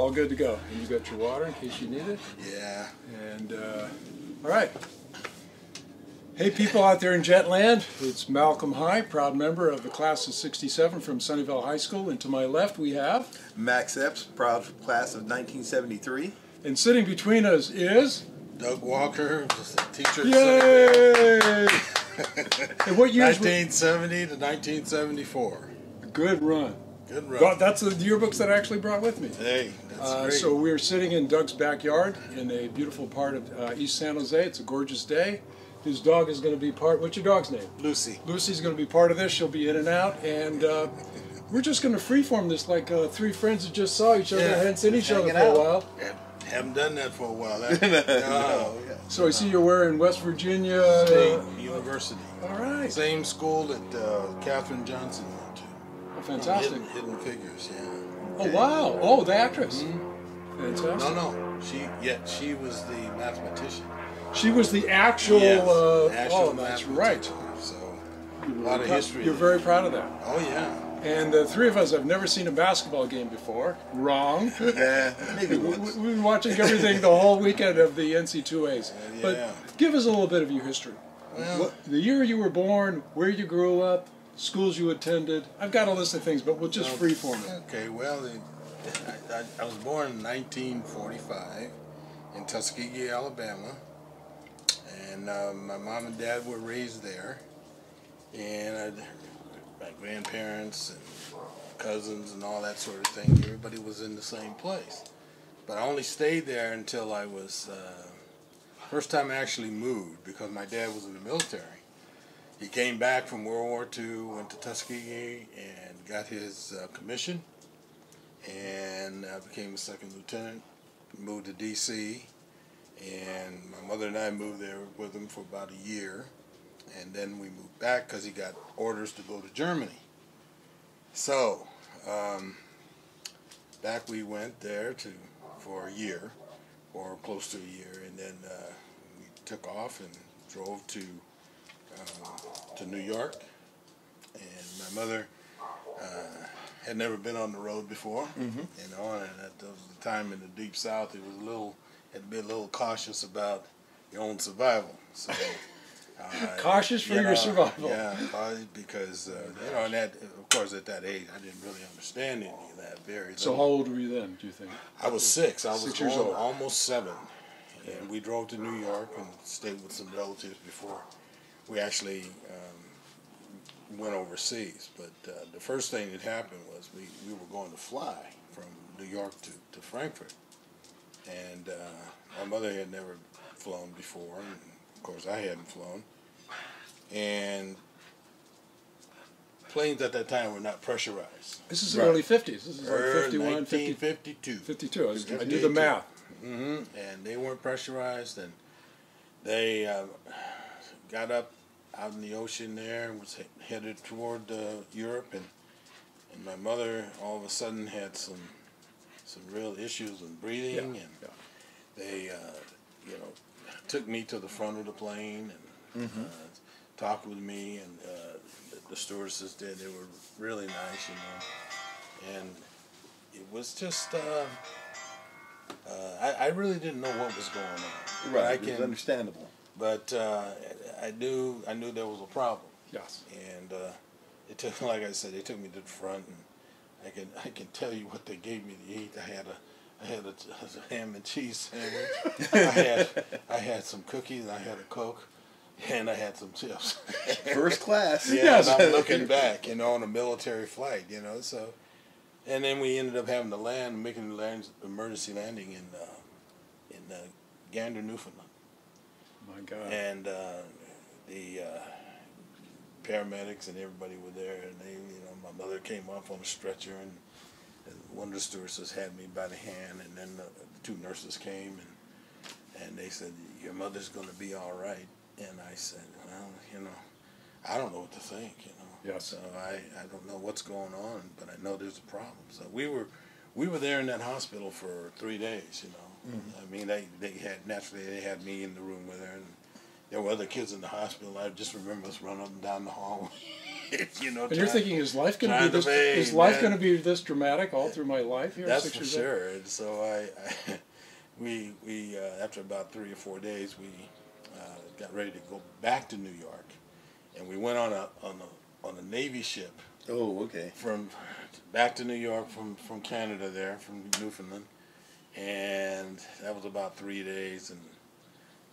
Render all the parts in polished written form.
all good to go. And you got your water in case you need it? Yeah. And, all right. Hey, people out there in Jetland, it's Malcolm High, proud member of the class of '67 from Sunnyvale High School. And to my left we have... Max Epps, proud class of 1973. And sitting between us is... Doug Walker, just a teacher at Yay! And what years 1970 to 1974. Good run. Good run. God, that's the yearbooks that I actually brought with me. Hey, that's great. So we're sitting in Doug's backyard in a beautiful part of East San Jose. It's a gorgeous day. His dog is going to be part... What's your dog's name? Lucy. Lucy's going to be part of this. She'll be in and out. And we're just going to freeform this like three friends that just saw each other and hadn't seen each other for a while. Yeah, haven't done that for a while. No. So I see you're wearing West Virginia... State University. All right. Same school that Katherine Johnson went to. Oh, fantastic. Hidden Figures, yeah. Oh, wow. Oh, the actress. Mm-hmm. Fantastic. No. She was the mathematician. She was the actual... actual that's right. So, a lot of history. You're very proud of that. Oh, yeah. And the three of us have never seen a basketball game before. Wrong. Yeah, maybe once. We've been watching everything the whole weekend of the NC2As. Yeah. But give us a little bit of your history. Well, The year you were born, where you grew up, schools you attended. I've got a list of things, but we'll just freeform it. Okay, well, I was born in 1945 in Tuskegee, Alabama. And my mom and dad were raised there. And my grandparents and cousins and all that sort of thing, everybody was in the same place. But I only stayed there until I was, first time I actually moved, because my dad was in the military. He came back from World War II, went to Tuskegee, and got his commission, and I became a second lieutenant, moved to D.C., and my mother and I moved there with him for about a year. And then we moved back because he got orders to go to Germany. So, back we went there for a year, or close to a year, and then we took off and drove to New York. And my mother had never been on the road before, you know, and that was the time in the Deep South. It was had to be a little cautious about your own survival. So. Cautious for your survival. Yeah, because you know, and that, of course, at that age, I didn't really understand any of that. So how old were you then? Do you think? I was 6. I was 6 years old. Almost 7, and we drove to New York and stayed with some relatives before we actually went overseas. But the first thing that happened was we were going to fly from New York to Frankfurt, and my mother had never flown before. And, of course, I hadn't flown, and planes at that time were not pressurized. This is the early 50s. This is like 51, 1952. 52. I do the math. And they weren't pressurized, and they got up out in the ocean there and was headed toward Europe, and my mother all of a sudden had some real issues with breathing, and they, you know, took me to the front of the plane and talked with me, and the stewardesses did. They were really nice, you know. And it was just, I really didn't know what was going on. Right, it was understandable. But I knew there was a problem. Yes. And it took, like I said, they took me to the front, and I can tell you what they gave me to eat. I had a ham and cheese sandwich. I had some cookies, and I had a Coke, and I had some chips. First class. Yeah, Yes. and I'm looking back, you know, on a military flight, you know. So, and then we ended up having to making the emergency landing in Gander, Newfoundland. My God. And the paramedics and everybody were there, and they, you know, my mother came up on a stretcher, and one of the stewardesses had me by the hand, and then the 2 nurses came, and they said, "Your mother's going to be all right." And I said, "Well, you know, I don't know what to think, you know." Yes. So I don't know what's going on, but I know there's a problem. So we were there in that hospital for 3 days, you know. I mean, they had me in the room with her, and there were other kids in the hospital. I just remember us running up and down the hallway. you know. And you're thinking, is life going to be trying this? to pay, Is life man. going to be this dramatic all through my life here? That's 6 for years old? sure. And so we after about 3 or 4 days, we got ready to go back to New York, and we went on a Navy ship. Oh, okay. From back to New York from Canada there, from Newfoundland, and that was about 3 days, and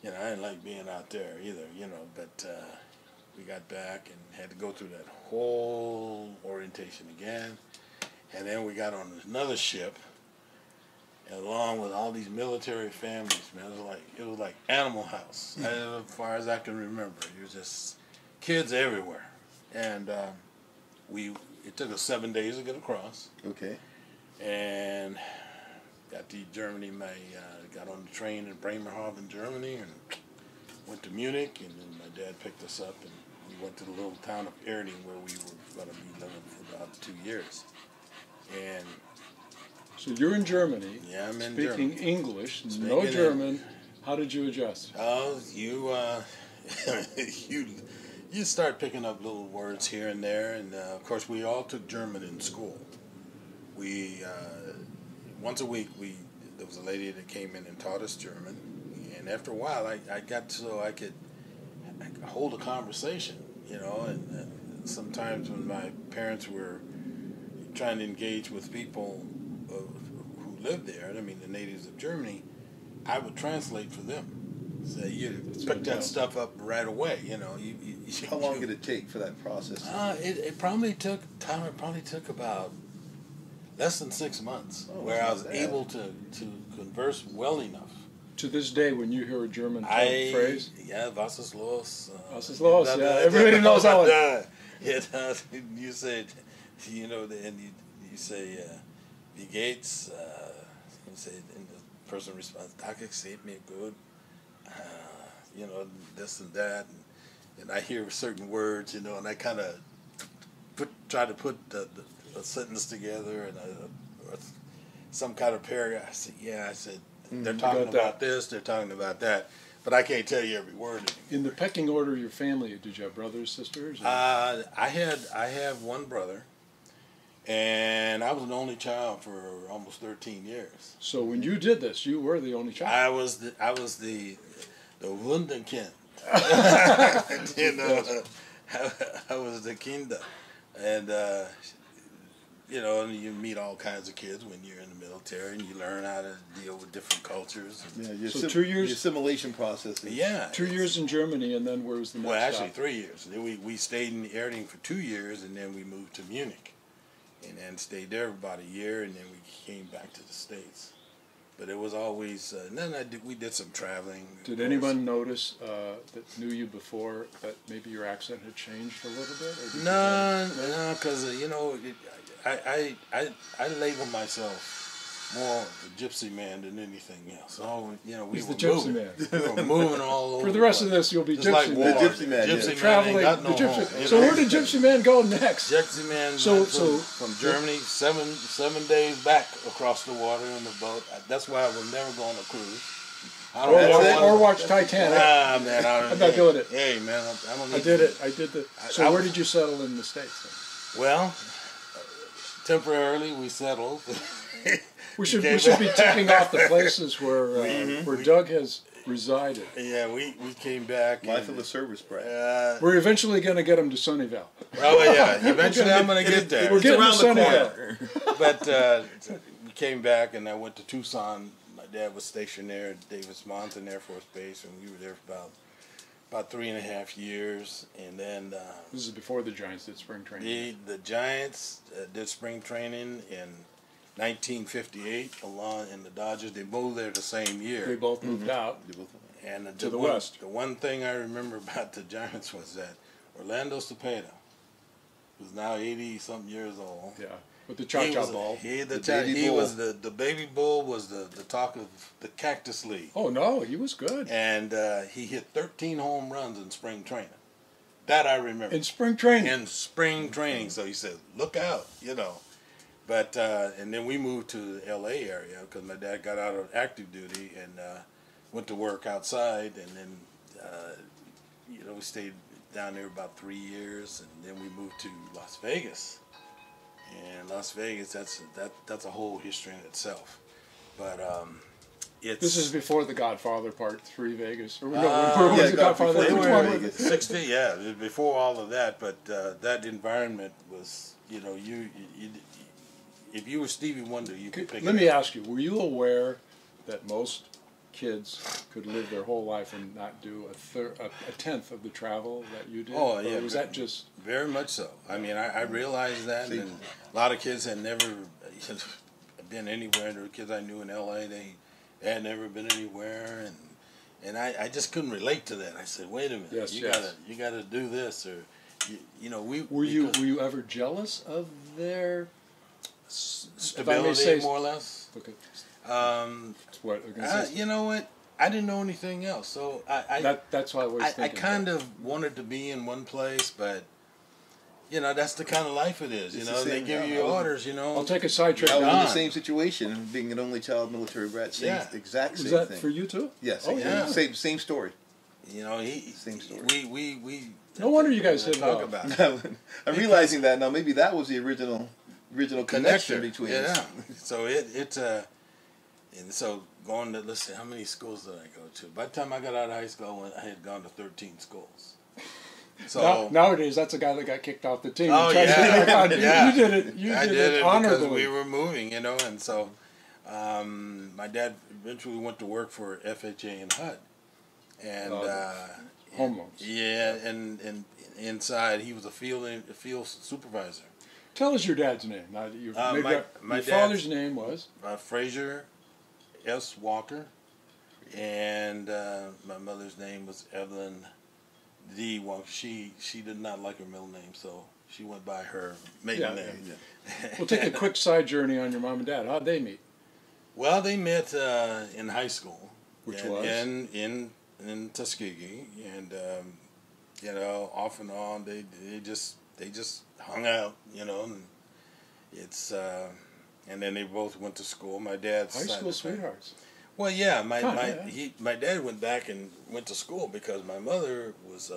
you know I didn't like being out there either, you know, but we got back and had to go through that whole orientation again, and then we got on another ship, along with all these military families, man. It was like Animal House, as far as I can remember. It was just kids everywhere, and it took us 7 days to get across. Okay. And got to Germany. Got on the train in Bremerhaven, Germany, and went to Munich. And then my dad picked us up, and we went to the little town of Erding, where we were going to be living for about 2 years. And So you're in Germany. yeah, I'm in speaking Germany. English, no Speaking German. How did you adjust? Oh, you start picking up little words here and there, and of course we all took German in school. We once a week there was a lady that came in and taught us German, and after a while I got so I could hold a conversation, you know, and sometimes when my parents were trying to engage with people who lived there, I mean the natives of Germany, I would translate for them. So you pick that stuff up right away, you know. How long did it take for that process? It probably took about less than 6 months, where I was able to converse well enough. To this day, when you hear a German phrase, yeah, was ist los? Was ist los? Yeah, everybody knows that one. Yeah, you said, you know, and you say, wie geht's? You say, and the person responds, danke, geht mir gut. You know, this and that, and I hear certain words, you know, and I kind of try to put a sentence together and or some kind of paragraph. I said, yeah, I said, they're talking about this, they're talking about that, but I can't tell you every word anymore. In the pecking order of your family, did you have brothers, sisters? I have one brother, and I was an only child for almost 13 years. So when you did this, you were the only child. I was the Wunderkind. You know, I was the Kinder, and you know, and you meet all kinds of kids when you're in the military, and you learn how to deal with different cultures. Yeah, so 2 years. The assimilation process. Yeah, 2 years in Germany, and then where was the next Well, actually, stop? 3 years. Then we stayed in Erding for 2 years, and then we moved to Munich, and then stayed there about a year, and then we came back to the States. But it was always, and then we did some traveling. Did anyone notice that knew you before that maybe your accent had changed a little bit? Or No, because you know, I label myself more a gypsy man than anything else. So you know, we He's were the gypsy moving, man. we were moving all over. For the rest of this, you'll be Just gypsy like man. war. The gypsy man, Gypsy yeah. man Traveling, ain't got no the gypsy. home, you So know? where did gypsy man go next? Gypsy man from Germany, seven days back across the water in the boat. That's why I will never go on a cruise. Or watch Titanic. Nah, man, I'm not doing it. Hey, man, I don't need I did it. I did the. So where did you settle in the States then? Well, temporarily we settled. We should be ticking off the places where Doug has resided. Yeah, we came back. Life of a service brat. We're eventually going to get him to Sunnyvale. Oh yeah, eventually I'm going to get there. We're getting around to the Sunnyvale. But we came back, and I went to Tucson. My dad was stationed there at Davis-Monthan Air Force Base, and we were there for about 3.5 years. And then This is before the Giants did spring training. the Giants did spring training in 1958, along in the Dodgers. They moved there the same year. They both moved out. And to the west. The one thing I remember about the Giants was that Orlando Cepeda, who's now 80-something years old. Yeah, with the cha-cha ball. The baby bull was the talk of the Cactus League. Oh no, he was good. And he hit 13 home runs in spring training. That I remember. In spring training. In spring training. So he said, look out, you know. But and then we moved to the L.A. area because my dad got out of active duty and went to work outside, and then you know we stayed down there about 3 years, and then we moved to Las Vegas. And Las Vegas, that's a whole history in itself. But This is before The Godfather Part 3 Vegas. Or no, yeah, was The Godfather? before Which they one were was Vegas. it? 60, yeah, it was before all of that. But that environment was, you know, you if you were Stevie Wonder, you could pick it Let me up. ask you, were you aware that most kids could live their whole life and not do a tenth of the travel that you did? Oh, yeah. Or was that just... Very much so. I mean, I realized that, and a lot of kids had never been anywhere. There were kids I knew in L.A., they had never been anywhere, and I just couldn't relate to that. I said, wait a minute, Yes, you gotta do this, or you know, Were you ever jealous of their stability, say, more or less? Okay. What, you know what? I didn't know anything else, so that's why I was thinking. I kind of wanted to be in one place, but you know, that's the kind of life it is. You know, they give you orders. You know, I'll take a side trip. I was in the Gone. same situation, being an only child military brat. Exact same Was that thing. for you too? Yes. Oh, yeah. Same story. You know, Same story. We No wonder you guys hit it talk off. about it. I'm realizing that now. Maybe that was the original connection Connector between yeah. us. So and so going to, let's see, how many schools did I go to? By the time I got out of high school, I had gone to 13 schools. So nowadays, that's a guy that got kicked off the team. Oh, Tried to get back on. yeah. You did it. You I did did it it honorably. because we were moving, you know, and so my dad eventually went to work for FHA and HUD, and home loans. Yeah, and inside he was a field supervisor. Tell us your dad's name. Now that you've maybe my your dad's- father's name was Frazier S. Walker, and my mother's name was Evelyn D. Walker. She did not like her middle name, so she went by her maiden name. Yeah. We'll take a quick side journey on your mom and dad. How'd they meet? Well, they met in high school, Which was in Tuskegee, and you know, off and on they just hung out, you know, and it's and then they both went to school. My dad's high side school of the family. sweethearts. Well, yeah, Yeah. my dad went back and went to school because my mother was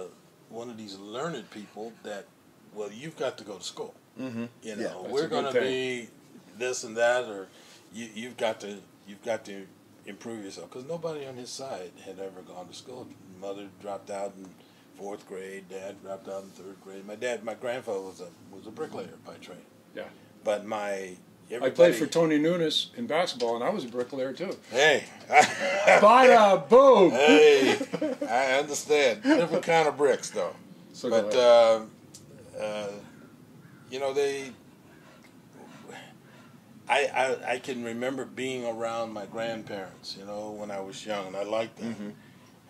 one of these learned people that, well, you've got to go to school. Mm-hmm. You know, that's we're a good going to thing. be this and that, or you've got to improve yourself, because nobody on his side had ever gone to school. Mother dropped out in 4th grade. Dad dropped out in 3rd grade. My grandfather was a bricklayer by trade. Yeah. But I played for Tony Nunes in basketball, and I was a bricklayer too. Hey. Bada boom. Hey, I understand. Different kind of bricks, though. So But you know, I can remember being around my grandparents, you know, when I was young, and I liked them. Mm-hmm.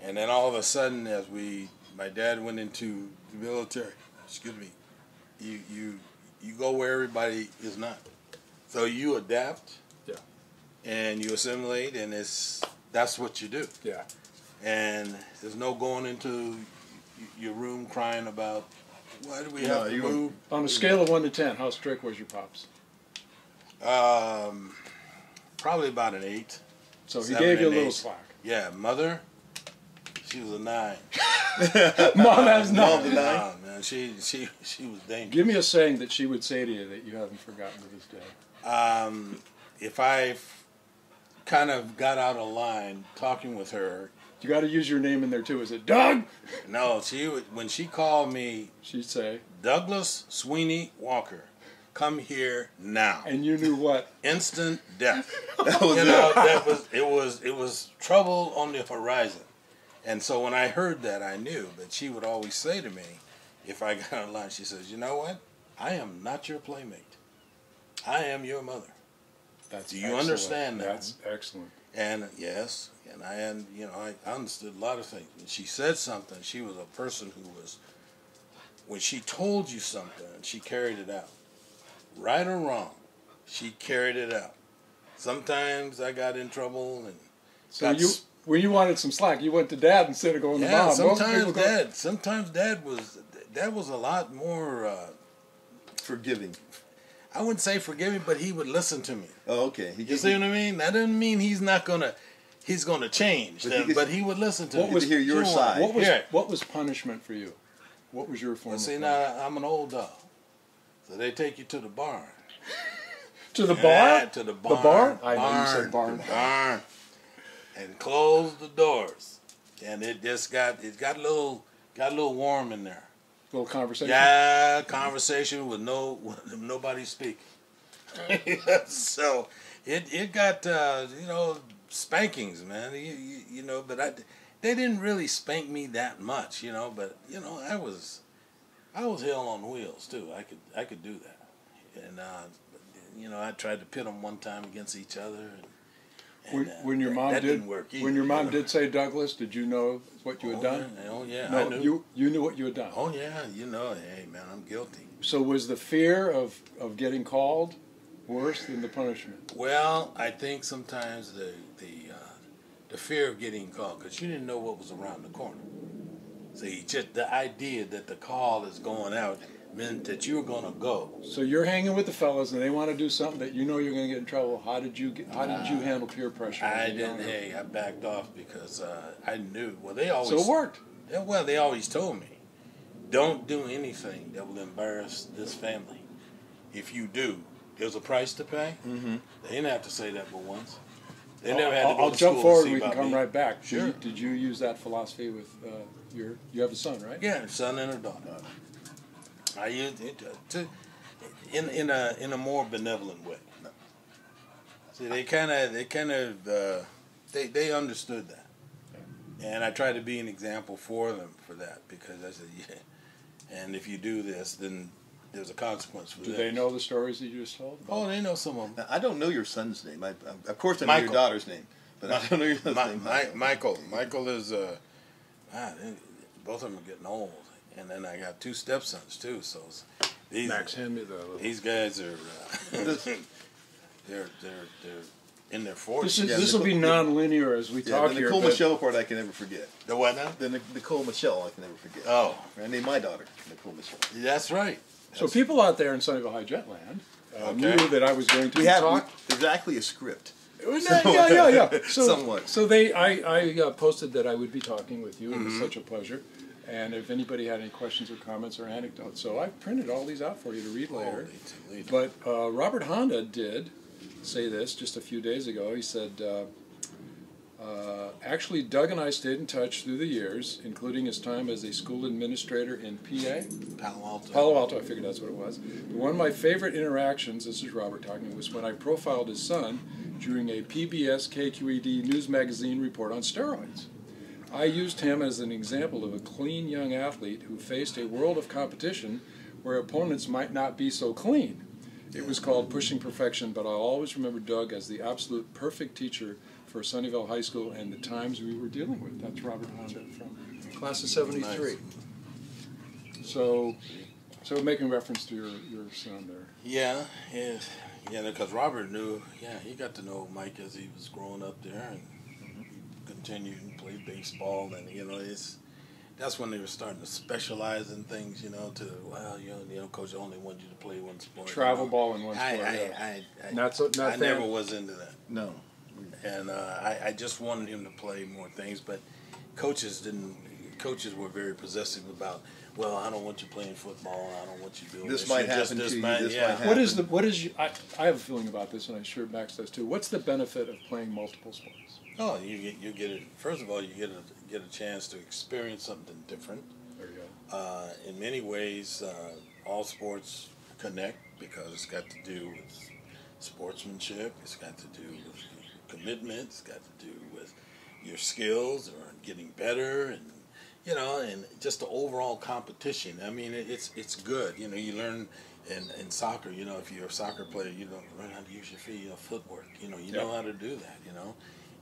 And then all of a sudden, my dad went into the military. Excuse me. You go where everybody is not, so you adapt. Yeah. And you assimilate, and that's what you do. Yeah. And there's no going into your room crying about, why do we have to move? On a scale of 1 to 10, how strict was your pops? Probably about an 8. So he 7 gave you a and little 8. slack. Yeah, mother, she was a 9. Mom has Mom, none. the 9? Nah, man, she was dangerous. Give me a saying that she would say to you that you haven't forgotten to this day. If I kind of got out of line talking with her, You got to use your name in there too. Is it Doug? no, when she called me She'd say, Douglas Sweeney Walker, come here now. and you knew what? Instant death. That was You know, it was trouble on the horizon. And so when I heard that, I knew. But she would always say to me, if I got out of line, she says, you know what? I am not your playmate. I am your mother. That's Do you excellent. understand that? That's excellent. And yes, and I understood a lot of things. When she said something, she was a person who was, when she told you something, she carried it out. Right or wrong, she carried it out. Sometimes I got in trouble, and So when you wanted some slack, you went to Dad instead of going to Mom. Sometimes Dad was a lot more. forgiving. I wouldn't say forgiving, but he would listen to me. Oh, okay. You see what I mean? That doesn't mean he's gonna change, but he would listen to me. to hear your side. What was punishment for you? What was your form? Well, see, now I'm an old dog, so they take you to the barn. To the bar? Yeah, to the barn. The bar? I know barn, you said barn. Barn. And close the doors, and it got a little warm in there. Little conversation. Yeah, conversation with nobody speaking. So it got spankings, man. You know, but they didn't really spank me that much, you know. But you know, I was hell on wheels too. I could do that, and you know, I tried to pit them one time against each other. When your mom didn't work either, when your mom did say Douglas, did you know what you had done? Oh yeah, no, I knew. You knew what you had done. Oh yeah, you know, hey man, I'm guilty. So was the fear of getting called worse than the punishment? Well, I think sometimes the fear of getting called, because you didn't know what was around the corner. See, just the idea that the call is going out meant that you were going to go. So you're hanging with the fellas, and they want to do something that you know you're going to get in trouble. How did you handle peer pressure? I didn't. Hey, I backed off because I knew. Well, they always. So it worked. Yeah, well, they always told me, don't do anything that will embarrass this family. If you do, there's a price to pay. Mm-hmm. They didn't have to say that but once. They never had to go I'll to jump school forward. to see We can about come me. right back. Sure. Did you use that philosophy with you have a son, right? Yeah, a son and a daughter. I used it in a more benevolent way. See, they understood that, and I try to be an example for them for that, because I said, yeah, and if you do this, then there's a consequence for Do this. they know the stories that you just told? Oh, they know some of them. Now, I don't know your son's name. Of course, I know your daughter's name, but I don't know your son's name. Michael. Michael is both of them are getting old, and then I got two stepsons too. So Max, hand me the. these guys are they're in their 40s. This will be non-linear as we talk the here. Nicole Michelle part I can never forget. The what now? The Nicole Michelle I can never forget. Oh, I named my daughter Nicole Michelle. that's right. So people out there in Sunnyvale High Jetland knew that I was going to talk. There's actually a script. Yeah. So, Somewhat. So I posted that I would be talking with you. It was such a pleasure. And if anybody had any questions or comments or anecdotes, so I printed all these out for you to read later. But Robert Honda did say this just a few days ago. He said, actually, Doug and I stayed in touch through the years, including his time as a school administrator in PA. Palo Alto, I figured that's what it was. But one of my favorite interactions, this is Robert talking, was when I profiled his son during a PBS KQED news magazine report on steroids. I used him as an example of a clean young athlete who faced a world of competition where opponents might not be so clean. It was called Pushing Perfection, but I'll always remember Doug as the absolute perfect teacher for Sunnyvale High School and the times we were dealing with. That's Robert Honda from class of 73. Nice. So making reference to your son there. Yeah, because Robert knew, he got to know Mike as he was growing up there, and he continued and played baseball, and that's when they were starting to specialize in things, coach only wanted you to play one sport. Travel ball in one sport. I never was into that. No. And I just wanted him to play more things, but coaches were very possessive about, well, I don't want you playing football, I don't want you doing this. This might happen to you. This might happen. I have a feeling about this, and I'm sure Max does too. What's the benefit of playing multiple sports? Oh, you get it. First of all, you get a chance to experience something different. There you go. In many ways, all sports connect because it's got to do with sportsmanship. It's got to do with commitment. It's got to do with your skills or getting better, and and just the overall competition. I mean, it's good. You learn in soccer. If you're a soccer player, you learn how to use your feet, footwork. You know how to do that.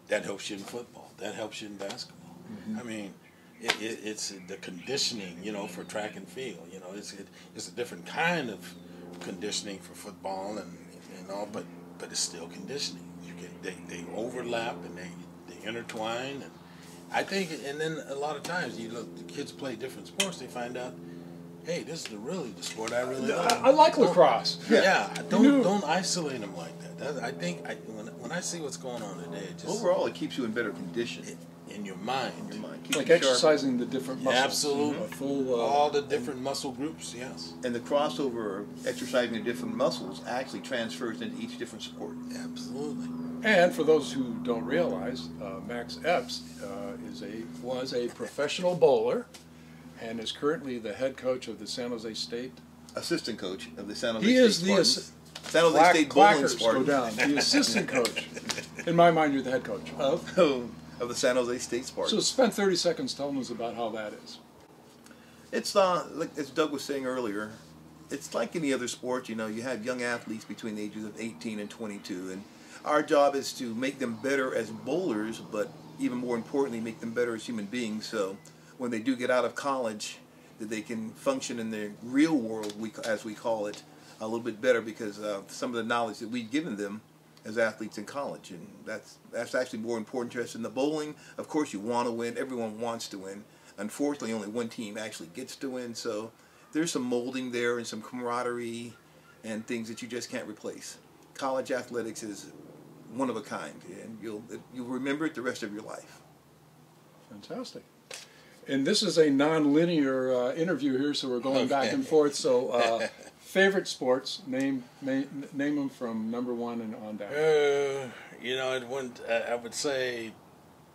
That helps you in football. That helps you in basketball. Mm-hmm. I mean, it's the conditioning, for track and field. It's a different kind of conditioning for football and all, but it's still conditioning. They overlap and they intertwine, and I think, and then a lot of times the kids play different sports. They find out, hey, this is really the sport I really love. I like lacrosse. Don't isolate them like that. I think when I see what's going on today, overall it keeps you in better condition. in your mind. Keep Like you sharp. exercising the different muscles. Absolutely. A full, all the different muscle groups, yes. And the crossover of exercising the different muscles actually transfers into each different sport. Absolutely. And for those who don't realize, Max Epps was a professional bowler and is currently the head coach of the San Jose State. Assistant coach of the San Jose He State is the San Jose State bowling clackers go Spartans. down. The assistant coach. In my mind, you're the head coach of. Of the San Jose State Spartans. So spend 30 seconds telling us about how that is. It's like as Doug was saying earlier, it's like any other sport. You know, you have young athletes between the ages of 18 and 22, and our job is to make them better as bowlers, but even more importantly, make them better as human beings. So when they do get out of college, that they can function in the real world, as we call it, a little bit better because of some of the knowledge that we've given them as athletes in college. And that's actually more important to us. In the bowling, of course, you want to win. Everyone wants to win. Unfortunately, only one team actually gets to win. So there's some molding there and some camaraderie and things that you just can't replace. College athletics is one of a kind, and you'll remember it the rest of your life. Fantastic. And this is a non-linear interview here, so we're going back and forth. So, favorite sports? Name them from number one and on down. You know, it wouldn't. I would say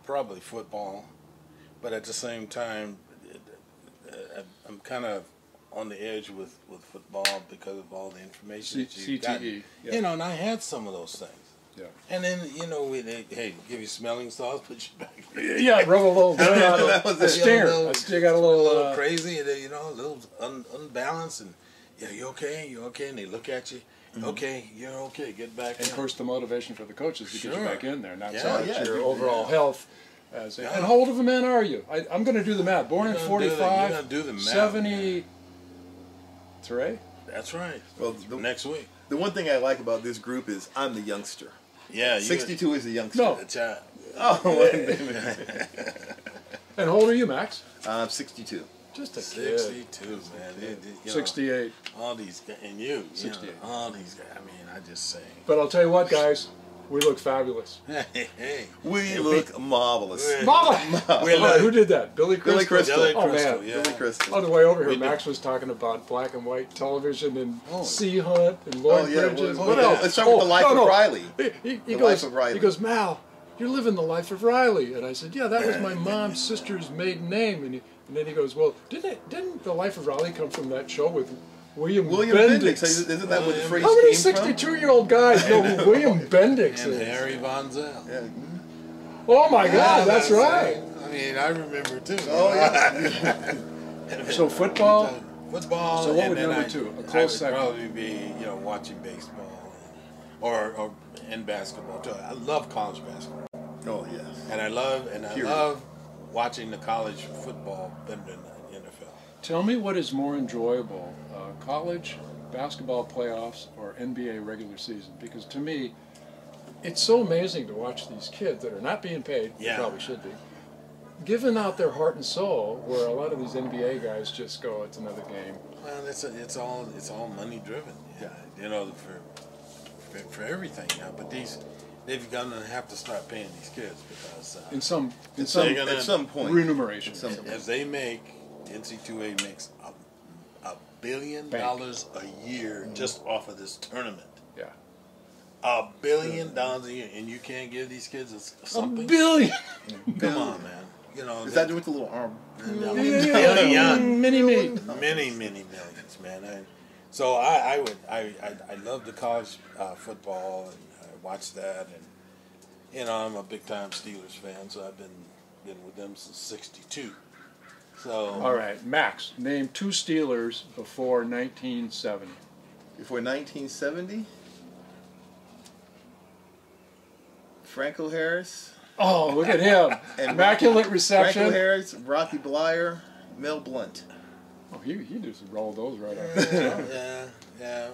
probably football, but at the same time, I'm kind of on the edge with football because of all the information that you've gotten. CTE. Yeah. You know, and I had some of those things. Yeah. And then, you know, hey, give you smelling salts, put you back. Yeah, rub a little bit out of a stinger. I still got a little crazy, and you know, a little unbalanced, and yeah, you okay? You okay? And they look at you. Okay, you're okay. Get back. And of course, the motivation for the coaches to get you back in there, not so Yeah. much your overall health. And how old of a man are you? I'm going to do the math. Born in 45, you're gonna do the math, 73. That's right. Well, next week. The one thing I like about this group is I'm the youngster. Yeah, 62 is the youngster. No. The child. Oh, wait a minute. And how old are you, Max? I'm 62. Just a kid. 62, man. You know, 68. all these guys, and you 68. know, all these guys. I mean, I just say. But I'll tell you what, guys, we look fabulous. Hey. We look marvelous. Mama! Who did that? Billy Crystal? Billy Crystal. Oh, man. Yeah. Billy Crystal. On the way over here, Max was talking about black and white television and Sea Hunt and Lloyd Bridges. What else? Let's start with the life of Riley. He The goes, life of Riley. He goes, Mal, you're living the life of Riley. And I said, yeah, that was my mom's sister's maiden name. And then he goes, well, didn't the life of Riley come from that show with William Bendix? Isn't that what the phrase How many came from? 62-year-old guys know who William Bendix And is? Harry Von Zell. Yeah. Oh, my God, that's right. I mean, I remember too. Oh, yeah. So football? Football. So what would and then number two? A I close would second. probably be, you know, watching baseball or in basketball too. I love college basketball. Oh, yes. And I love watching the college football better than the NFL. Tell me what is more enjoyable, college basketball playoffs or NBA regular season? Because to me, it's so amazing to watch these kids that are not being paid, they probably should be, giving out their heart and soul, where a lot of these NBA guys just go, it's another game. Well, it's all money driven. Yeah, you know, for everything now. But they've gonna have to start paying these kids because at some point remuneration. As they make, NC2A makes $1 billion a year just off of this tournament. Yeah. $1 billion a year, and you can't give these kids something? $1 billion. Come on, man. You know, is that with the little arm? Mini me. Many millions, man. So I love the college football, and I watch that, and you know, I'm a big time Steelers fan, so I've been with them since '62. So all right, Max, name 2 Steelers before 1970. Before 1970? Franco Harris. Oh, look at him. Immaculate reception. Franco Harris, Rocky Blyer, Mel Blount. Oh, he just rolled those right up. yeah.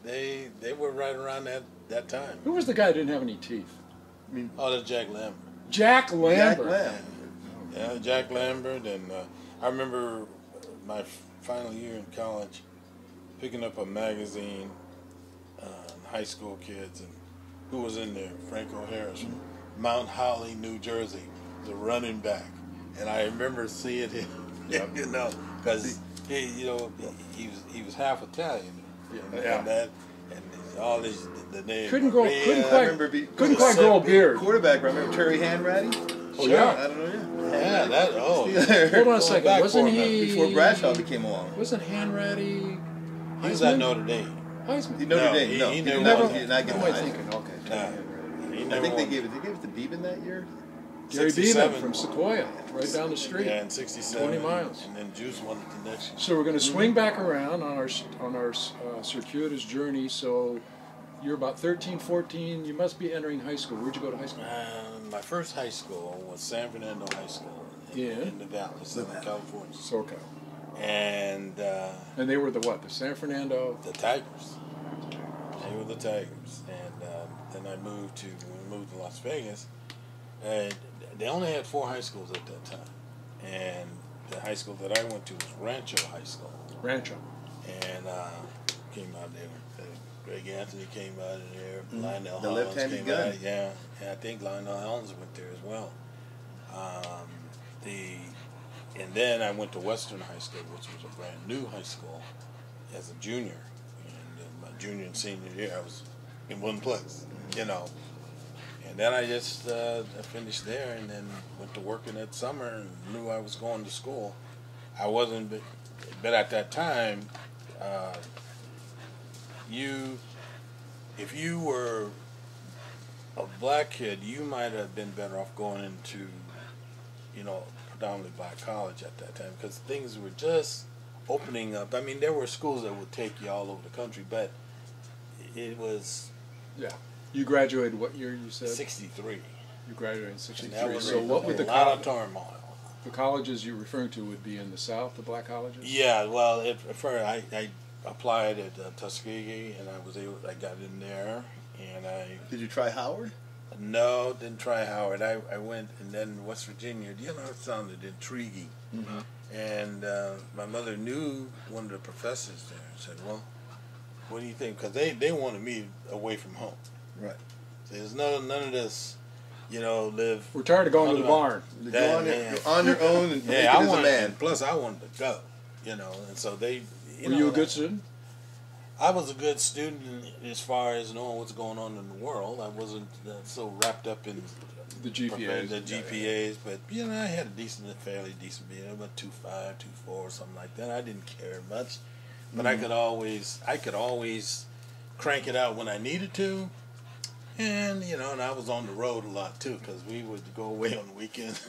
They were right around that time. Who was the guy that didn't have any teeth? That's Jack Lambert. Jack Lambert. Yeah, Jack Lambert. And I remember my final year in college picking up a magazine on high school kids, and who was in there? Franco Harris from Mount Holly, New Jersey. the running back, and I remember seeing him, you know, because he was half Italian, and that, and all these the name. Couldn't quite quite grow a beard. Quarterback, remember Terry Hanratty? Oh yeah, I don't know. Yeah, that. Oh, hold on a second. Wasn't he before Bradshaw became along? Wasn't Hanratty? He was at Notre Dame. Heisman? Notre Dame. He Did never. not get the What am I Heisman. thinking? Okay. Nah, I think they gave it to Beeman that year. Gary 67. Beeman from Sequoia, right down the street. Yeah, in '67. 20 miles. And then Juice won it the next year. So we're going to swing back around on our circuitous journey. So you're about 13, 14. You must be entering high school. Where'd you go to high school? My first high school was San Fernando High School in the Valley, Southern California. SoCal. And they were the what? The San Fernando? The Tigers. They were the Tigers. And then I moved to Las Vegas. They only had 4 high schools at that time. And the high school that I went to was Rancho High School. Rancho. And came out there. Greg Anthony came out of there. Lionel The Hollins left-handed came gun. out. Yeah, and I think Lionel Hollins went there as well. And then I went to Western High School, which was a brand new high school, as a junior. And my junior and senior year, I was in one place, you know. And then I just finished there, and then went to work in that summer, and knew I was going to school. I wasn't, but at that time, if you were a black kid, you might have been better off going into, predominantly black college at that time, because things were just opening up. I mean, there were schools that would take you all over the country, but it was... Yeah. You graduated what year, you said? 63. You graduated in 63. And that was so what would a lot of turmoil. The colleges you're referring to would be in the South, the black colleges? Yeah, well, at first I applied at Tuskegee, and I got in there, and Did you try Howard? No, didn't try Howard. I went, and then West Virginia. It sounded intriguing. Mm-hmm. And my mother knew one of the professors there and said, well, what do you think? Because they wanted me away from home. Right. So there's none of this, live. We're tired of going to the barn. Go on your own and make it as a man. Plus, I wanted to go, and so they... Were you a good student? I was a good student as far as knowing what's going on in the world. I wasn't so wrapped up in the GPAs. But I had a fairly decent being about 2.5, 2.4, something like that. I didn't care much, but I could always crank it out when I needed to, and and I was on the road a lot too, because we would go away on the weekends.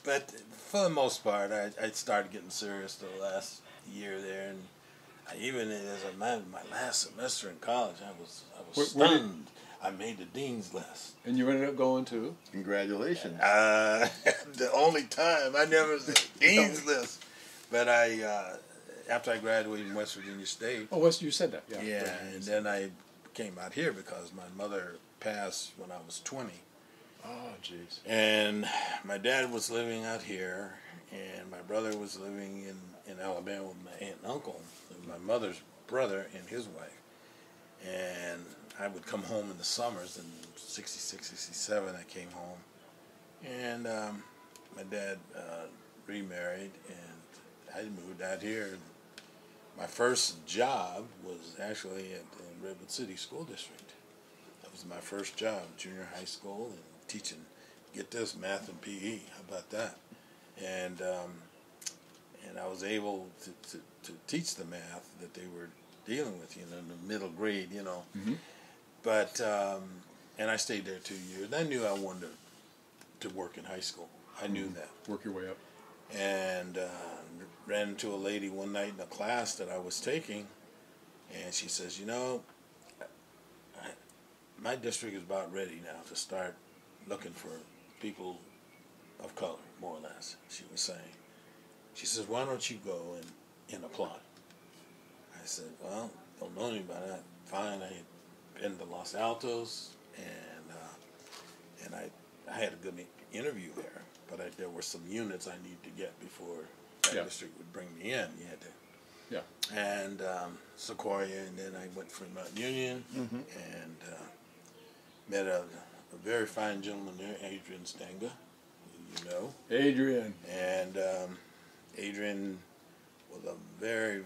But for the most part, I started getting serious the last year there, and even as my last semester in college, I was stunned. I made the dean's list. And you ended up going to? Congratulations. The only time I never said dean's list, but after I graduated from West Virginia State. Oh, you said that, yeah. Yeah, and then I came out here because my mother passed when I was 20. Oh, jeez. And my dad was living out here, and my brother was living in Alabama with my aunt and uncle, and my mother's brother and his wife. And I would come home in the summers. In 66, 67, I came home. And my dad remarried, and I moved out here. My first job was actually at the Redwood City School District. That was my first job, junior high school, and teaching, get this, math and PE. How about that? And I was able to teach the math that they were dealing with, in the middle grade, Mm-hmm. But, and I stayed there 2 years. I knew I wanted to work in high school. I knew that. Work your way up. And ran into a lady one night in a class that I was taking, and she says, my district is about ready now to start looking for people of color, more or less, she was saying. She says, why don't you go and apply? I said, well, don't know anybody. Fine. I had been to Los Altos, and I had a good interview there, but there were some units I needed to get before that district would bring me in. You had to. Yeah. And Sequoia, and then I went for Mount Union, and met a a very fine gentleman there, Adrian Stenger, you know. Adrian. And Adrian was a very,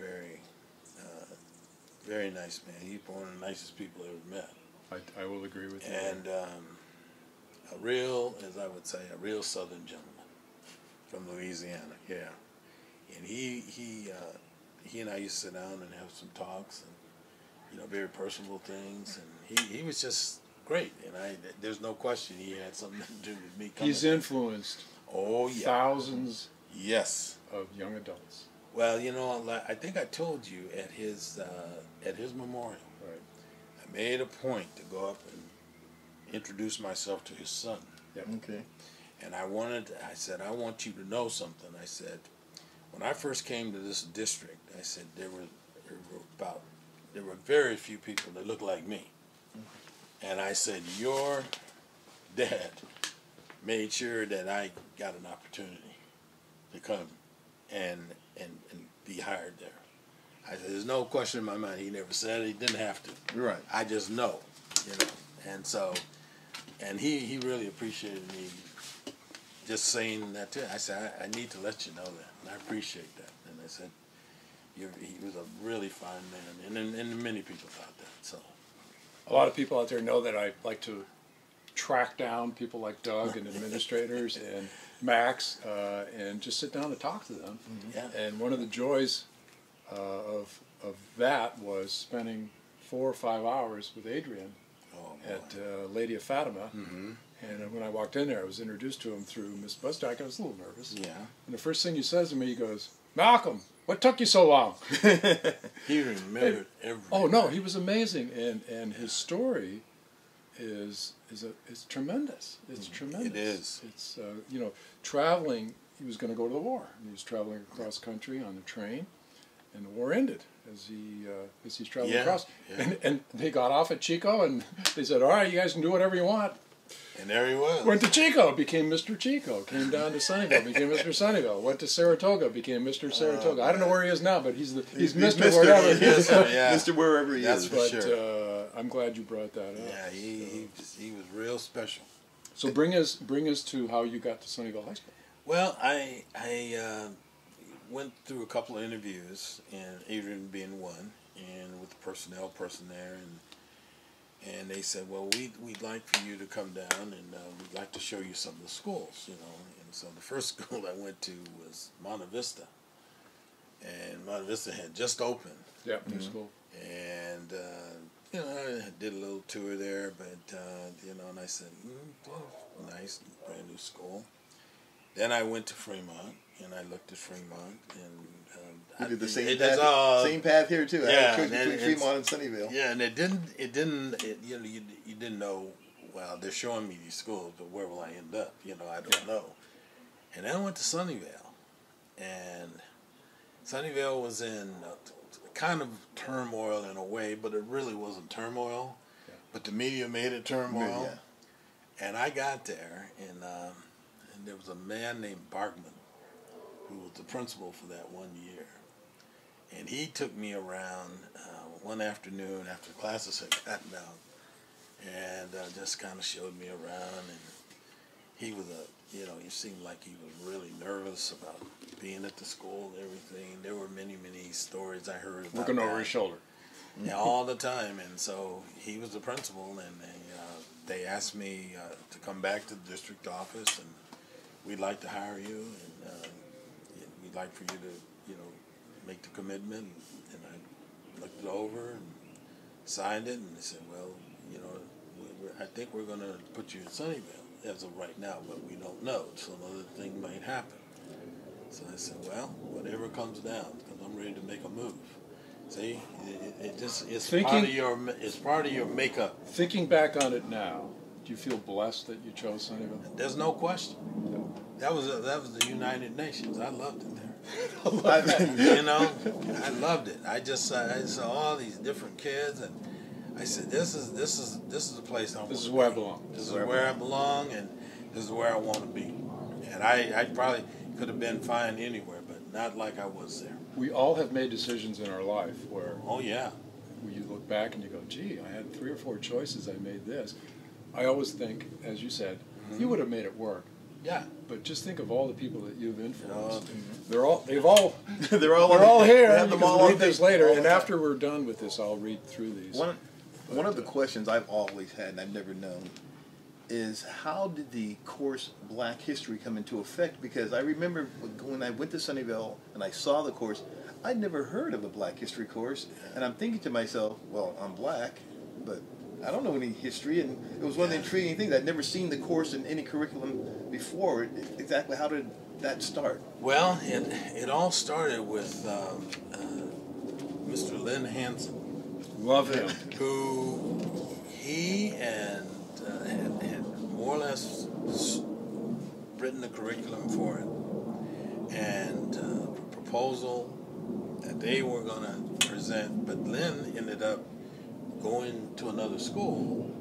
very nice man. He's one of the nicest people I ever met. I will agree with you. And a real, as I would say, a real Southern gentleman from Louisiana, yeah. And he and I used to sit down and have some talks, and you know, very personal things. And he was just great. And there's no question he had something to do with me coming. He's influenced. Oh yeah. Thousands. Yes. Of young adults. Well, you know, I think I told you at his memorial. Right. I made a point to go up and introduce myself to his son. Yep. Okay. And I said, I want you to know something. I said, when I first came to this district, I said there were very few people that looked like me. And I said, your dad made sure that I got an opportunity to come and be hired there. I said, there's no question in my mind. He never said it. He didn't have to. Right. I just know, you know. And so, and he really appreciated me just saying that too. I said, I need to let you know that, and I appreciate that. And I said, he was a really fine man, and many people thought that. So, a lot of people out there know that I like to track down people like Doug and administrators and Max, and just sit down and talk to them. Mm-hmm. Yeah. And one of the joys of that was spending 4 or 5 hours with Adrian at Lady of Fatima. Mm-hmm. And when I walked in there, I was introduced to him through Miss Busdyke. I was a little nervous. Yeah. And the first thing he says to me, he goes, "Malcolm, what took you so long?" He remembered everything. Oh no, he was amazing, and his story is tremendous. It's tremendous. It is. It's you know, traveling. He was going to go to the war. And he was traveling across country on the train, and the war ended as he's traveling across. Yeah. And they got off at Chico, and they said, "All right, you guys can do whatever you want." And there he was. Went to Chico, became Mr. Chico. Came down to Sunnyvale, became Mr. Sunnyvale. Went to Saratoga, became Mr. Saratoga. I don't know where he is now, but he's Mr. Wherever he is. Yeah. Mr. Wherever he That's is. for But sure. I'm glad you brought that up. Yeah, he was real special. So bring us to how you got to Sunnyvale High School. Well, I went through a couple of interviews, and Adrian being one, and with the personnel person there, and they said, well, we'd like for you to come down, and we'd like to show you some of the schools, you know. And so the first school I went to was Monte Vista, and Monte Vista had just opened. Yeah, new school. And you know, I did a little tour there, but you know, and I said, nice, brand new school. Then I went to Fremont, and I looked at Fremont, and We did the same same path here too. Yeah, I chose between Fremont and Sunnyvale. Yeah, and it didn't. You know, you didn't know. Well, they're showing me these schools, but where will I end up? You know, I don't know. And then I went to Sunnyvale, and Sunnyvale was in kind of turmoil in a way, but it really wasn't turmoil. Yeah. But the media made it turmoil. Yeah. And I got there, and there was a man named Barkman who was the principal for that 1 year. And he took me around one afternoon after classes had gotten out, and just kind of showed me around. And he was you know, he seemed like he was really nervous about being at the school and everything. There were many, many stories I heard about looking over his shoulder. Yeah, all the time. And so he was the principal, and they asked me to come back to the district office, and we'd like to hire you, and we'd like for you to, you know, make the commitment. And I looked it over and signed it, and they said, well, you know, I think we're going to put you in Sunnyvale as of right now, but we don't know. Some other thing might happen. So I said, well, whatever comes down, because I'm ready to make a move. See, it's part of your makeup. Thinking back on it now, do you feel blessed that you chose Sunnyvale? There's no question. That was the United Nations. I loved it there. You know, I loved it. I saw all these different kids, and I said, this is the place I want to be. This is where I belong. This is where I belong, and this is where I want to be. And I probably could have been fine anywhere, but not like I was there. We all have made decisions in our life where you look you look back and you go, gee, I had 3 or 4 choices, I made this. I always think, as you said, you would have made it work. Yeah. But just think of all the people that you've influenced. They're all They're they're all here. They have them You all can on read this tape. later, and after we're done with this, I'll read through these. One of the questions I've always had and I've never known is how did the course Black History come into effect? Because I remember when I went to Sunnyvale and I saw the course, I'd never heard of a Black History course, and I'm thinking to myself, well, I'm black, but I don't know any history, and it was one of the intriguing things. I'd never seen the course in any curriculum before. Exactly how did that start? Well, it all started with Mr. Lynn Hansen. Love him. Who he had more or less written the curriculum for it, and a proposal that they were going to present, but Lynn ended up going to another school,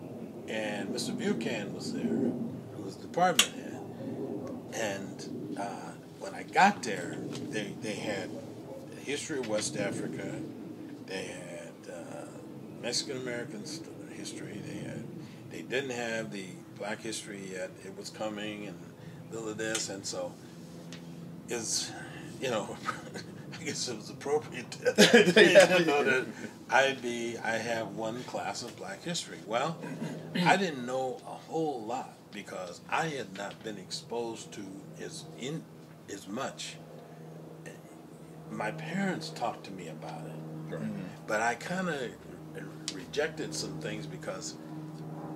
and Mr. Buchanan was there, who was the department head, and when I got there, they had the history of West Africa, they had Mexican American history, they didn't have the Black history yet. It was coming, and little of this, and so it's, you know, I guess it was appropriate to know that I have one class of Black history. Well, I didn't know a whole lot because I had not been exposed to as much. My parents talked to me about it, but I kind of rejected some things because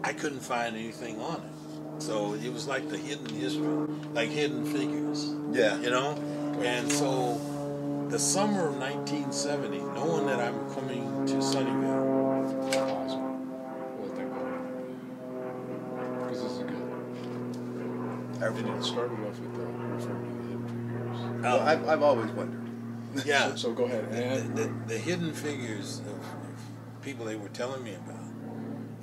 I couldn't find anything on it. So it was like the hidden history, like Hidden Figures. Yeah. You know? And so the summer of 1970, knowing that I'm coming to Sunnyvale. Pause. We'll let that go. Because this is good. And it started off with referring to the hidden figures. Well, I've always wondered. Yeah. So go ahead. And the hidden figures of people they were telling me about.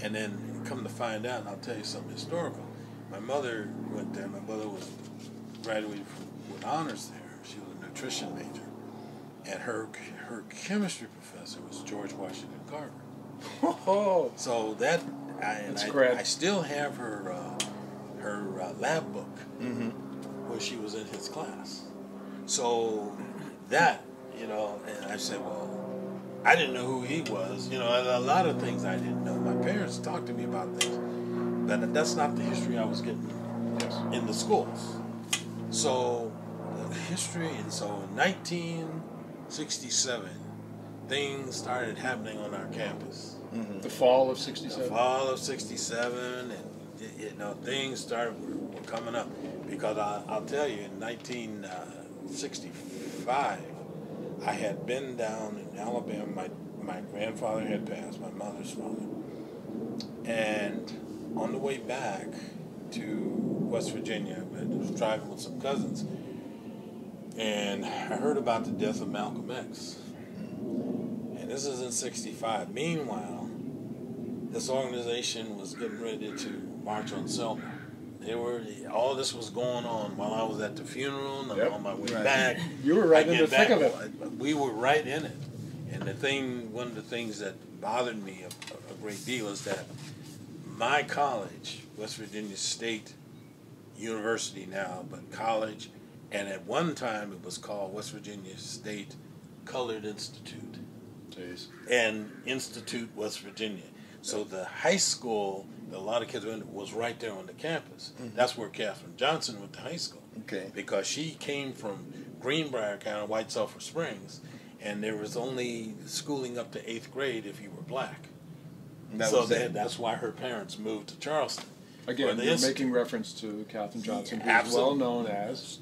And then come to find out, and I'll tell you something historical. My mother went there. My mother was graduated with honors there. She was a nutrition major. And her chemistry professor was George Washington Carver. oh, So that, I still have her lab book where she was in his class. So that, you know, and I said, well, I didn't know who he was. You know, a lot of things I didn't know. My parents talked to me about things, but that's not the history I was getting in the schools. So the history, and so in 1967, things started happening on our campus. The fall of '67. The fall of '67, and you know, things started were coming up because I'll tell you, in 1965. I had been down in Alabama. My grandfather had passed, my mother's father. And on the way back to West Virginia, I was driving with some cousins, and I heard about the death of Malcolm X. And this is in '65. Meanwhile, this organization was getting ready to march on Selma. All this was going on while I was at the funeral and on my way back. You were right in the thick of it. We were right in it. And one of the things that bothered me a great deal is that my college, West Virginia State University now, but college, and at one time it was called West Virginia State Colored Institute. Jeez. And Institute West Virginia. So the high school that a lot of kids went was right there on the campus. That's where Katherine Johnson went to high school. Okay. Because she came from Greenbrier County, White Sulphur Springs, and there was only schooling up to 8th grade if you were black. That's why her parents moved to Charleston. Again, you're making reference to Katherine Johnson, who's well known as.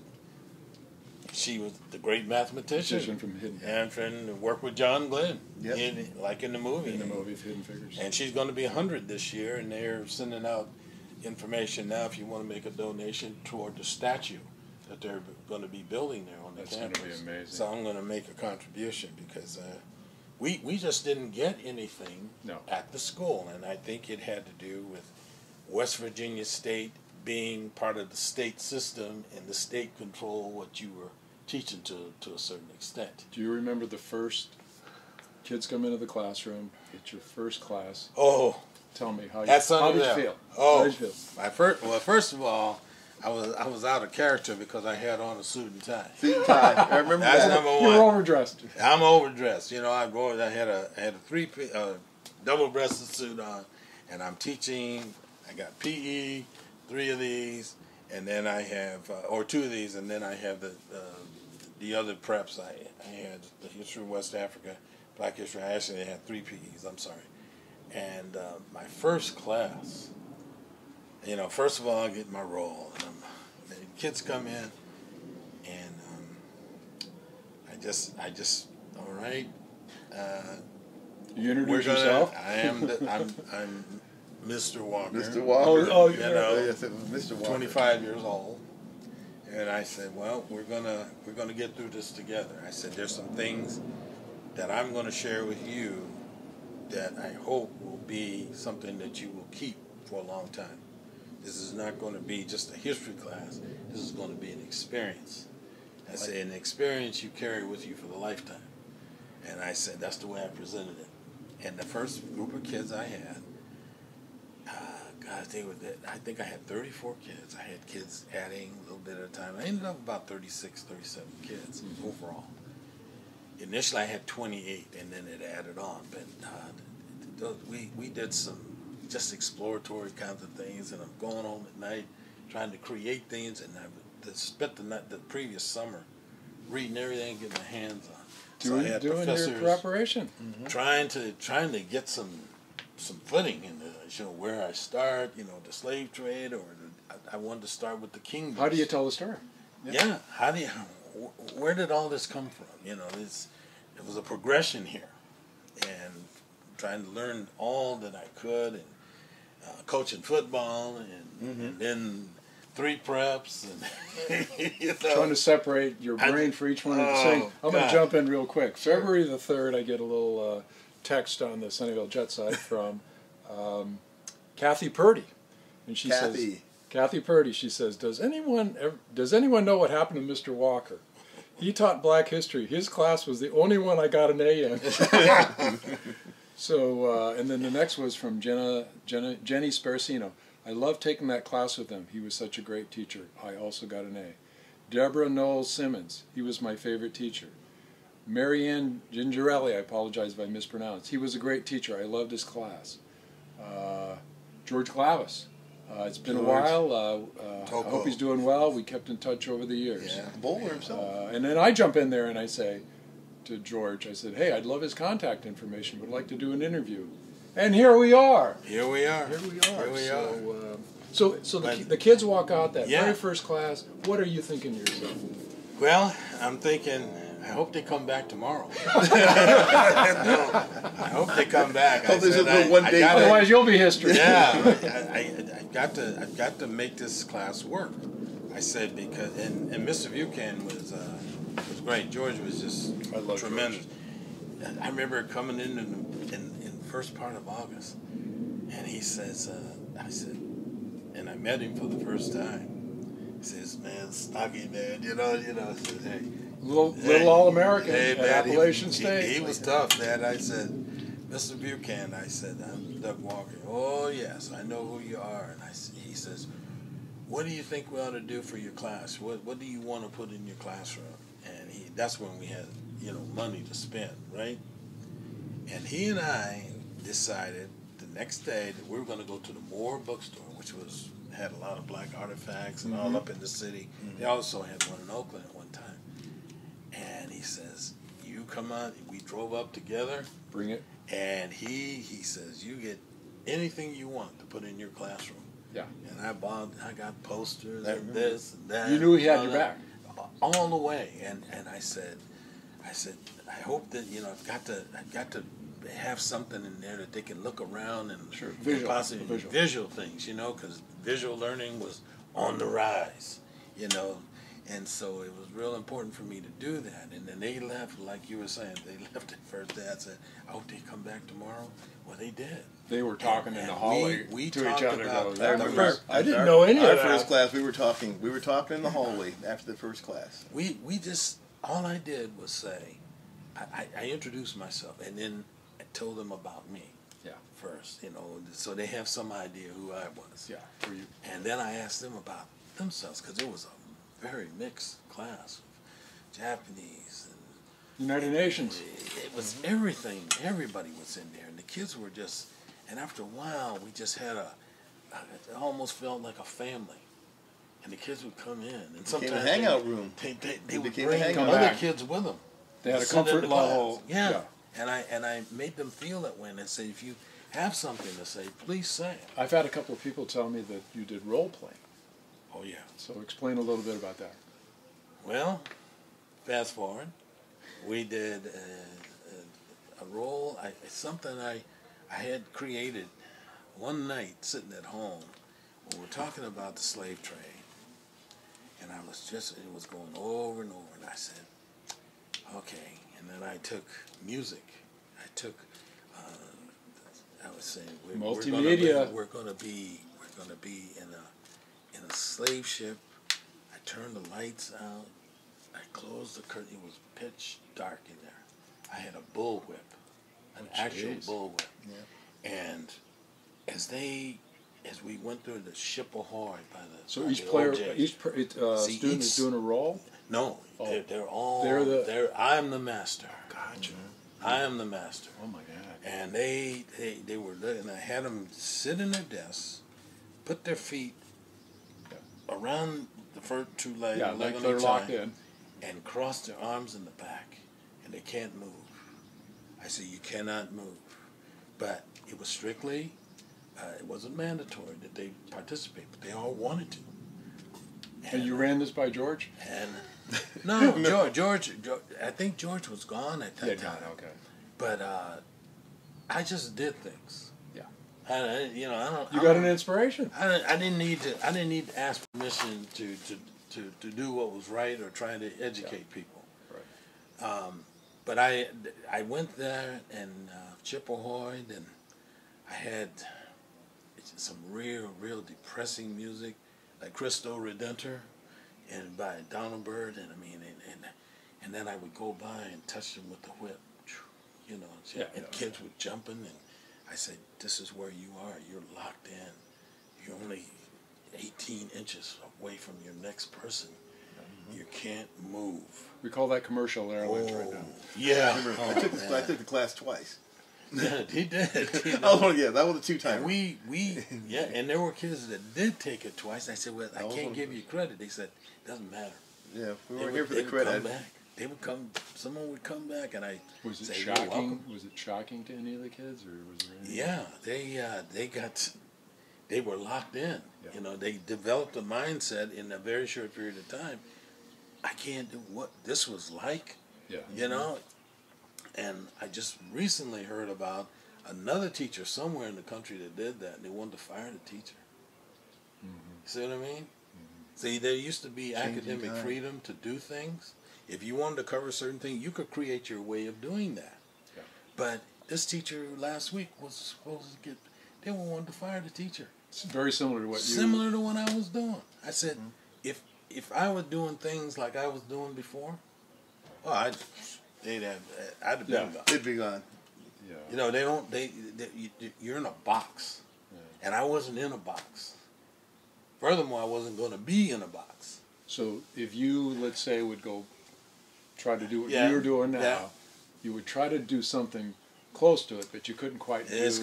She was the great mathematician from Hidden and worked with John Glenn, like in the movie. In the movie of Hidden Figures. And she's going to be 100 this year, and they're sending out information now if you want to make a donation toward the statue that they're going to be building there on the campus. That's going to be amazing. So I'm going to make a contribution because we just didn't get anything at the school, and I think it had to do with West Virginia State being part of the state system, and the state control what you were teaching to a certain extent. Do you remember the first kids come into the classroom? It's your first class. Oh, tell me how At did you Sunnyvale. feel? Oh, How did you feel? first of all, I was out of character because I had on a suit and tie. Suit and tie. I remember That's that. number one. You were overdressed. I'm overdressed. You know, I had a double-breasted suit on, and I'm teaching. I got PE, 3 of these, and then I have or 2 of these, and then I have the other preps. I had the history of West Africa, Black History. I actually had 3 PEs. I'm sorry. And my first class, you know, first of all, I get my roll. And the kids come in, and I just, all right. You introduce yourself? I'm Mr. Walker. Mr. Walker. You know, yes, it was Mr. Walker. 25 years old. And I said, well, we're gonna get through this together. I said, there's some things that I'm gonna share with you that I hope will be something that you will keep for a long time. This is not going to be just a history class. This is going to be an experience. I say an experience you carry with you for the lifetime. And I said that's the way I presented it. And the first group of kids I had, God, I think I had 34 kids. I had kids adding a little bit at a time. I ended up about 36, 37 kids overall. Initially I had 28, and then it added on. But we did some just exploratory kinds of things, and I'm going home at night trying to create things, and I spent the previous summer reading everything, getting my hands on. Doing your preparation. Mm-hmm. Trying to get some footing in where I start, the slave trade, or I wanted to start with the kingdoms. How do you tell the story? Yeah. Where did all this come from? It was a progression here, and trying to learn all that I could, and coaching football, and then 3 preps, and trying to separate your brain for each one of the same. I'm going to jump in real quick. Sure. February the 3rd, I get a little text on the Sunnyvale Jet side from Kathy Purdy, and she says, Kathy Purdy, she says, does anyone know what happened to Mr. Walker? He taught Black history. His class was the only one I got an A in. So, and then the next was from Jenny Sparacino. I loved taking that class with him. He was such a great teacher. I also got an A. Deborah Knowles Simmons. He was my favorite teacher. Marianne Gingerelli. I apologize if I mispronounced. He was a great teacher. I loved his class. George Glavis. It's been a while. I hope he's doing well. We kept in touch over the years. Yeah, bowler himself. And then I jump in there and I say to George, I said, hey, I'd love his contact information. Would like to do an interview. And here we are. Here we are. So the kids walk out that very first class. What are you thinking to yourself? Well, I'm thinking, I hope they come back tomorrow. I hope they come back. Otherwise, you'll be history. Yeah, I've got to make this class work. I said because and Mr. Buchanan was great. George was just tremendous. George. I remember coming in the first part of August, and he says, I said, and I met him for the first time. He says, "Man, stocky man, I said, hey." Little All-American at man, Appalachian State. He was tough, man. I said, Mr. Buchanan, I said, I'm Doug Walker. Oh, yes, I know who you are. And he says, what do you think we ought to do for your class? What do you want to put in your classroom? And that's when we had, money to spend, right? And he and I decided the next day that we were going to go to the Moore bookstore, which had a lot of Black artifacts and all up in the city. They also had one in Oakland at one time. And he says, you come on. We drove up together. Bring it. And he says, you get anything you want to put in your classroom. Yeah. And I got posters and this and that. You knew he had your back. All the way. And I said, I hope that, I've got to have something in there that they can look around and visual things, because visual learning was on the rise, And so it was real important for me to do that. And then they left, like you were saying, they left at first. Dad said, I hope they come back tomorrow. Well, they did. They were talking in the hallway to each other. I didn't know any of that. Our first class, we were talking in the hallway after the first class. We just, all I did was say, I introduced myself, and then I told them about me. Yeah. first, you know, so they have some idea who I was. Yeah. For you. And then I asked them about themselves, because it was a very mixed class of Japanese and United Nations. it was everything. Everybody was in there, and the kids were just. And after a while, we just had it almost felt like a family. And the kids would come in, and sometimes a hangout room. They would became a bring hangout other back. kids with them. They had a Sit in comfort the class. level. Yeah. And I made them feel that way, and I said, if you have something to say, please say it. I've had a couple of people tell me that you did role playing. Oh yeah. So explain a little bit about that. Well, fast forward, we did a role, something I had created one night sitting at home. We were talking about the slave trade, and it was going over and over, and I said, okay. And then I took music. I took, I was saying, Multimedia. We're gonna be in a slave ship. I turned the lights out. I closed the curtain. It was pitch dark in there. I had a bullwhip, an actual bullwhip. Yeah. And as we went through the ship ahoy by the So by each the player, OJ. student is doing a role. No, Oh. they're all. I'm the master. Gotcha. I am the master. Oh my God. And they were, and I had them sit in their desks, put their feet around the first two legs, Yeah, leg like on they're each locked side, in. and cross their arms in the back, and they can't move. I said, you cannot move. But it was strictly, it wasn't mandatory that they participate, but they all wanted to. And you ran this by George? And no, George, I think George was gone at that time. Okay. But I just did things. Yeah. I don't. You got an inspiration. I didn't need to ask permission to do what was right or trying to educate people. Right. But I went there and Chip Ahoy, and I had some real depressing music, like Cristo Redentor, and by Donald Byrd, and and then I would go by and touch them with the whip, and kids were jumping, and I said, this is where you are. You're locked in. You're only 18 inches away from your next person. You can't move. We call that commercial airlines right now. Yeah. I took the class twice. Yeah, he did. That was a two-timer. And there were kids that did take it twice. I said, well, I can't give you credit. They said, it doesn't matter. Yeah, we weren't here for the credit. Come back. They would come. Someone would come back, and I was it say, shocking? Was it shocking to any of the kids, or was there any? Yeah, they were locked in. Yeah. They developed a mindset in a very short period of time. I can't do what this was like. Yeah. And I just recently heard about another teacher somewhere in the country that did that, and they wanted to fire the teacher. Mm-hmm. See what I mean? See, there used to be academic freedom to do things. If you wanted to cover certain things, you could create your way of doing that. Yeah. But this teacher last week was supposed to they wanted to fire the teacher. It's very similar to what Similar to what I was doing. I said, if I was doing things like I was doing before, I'd have been gone. They'd be gone. Yeah. You're in a box. Yeah. And I wasn't in a box. Furthermore, I wasn't going to be in a box. So if you, let's say, would go try to do what you're doing now, you would try to do something close to it, but you couldn't quite do it.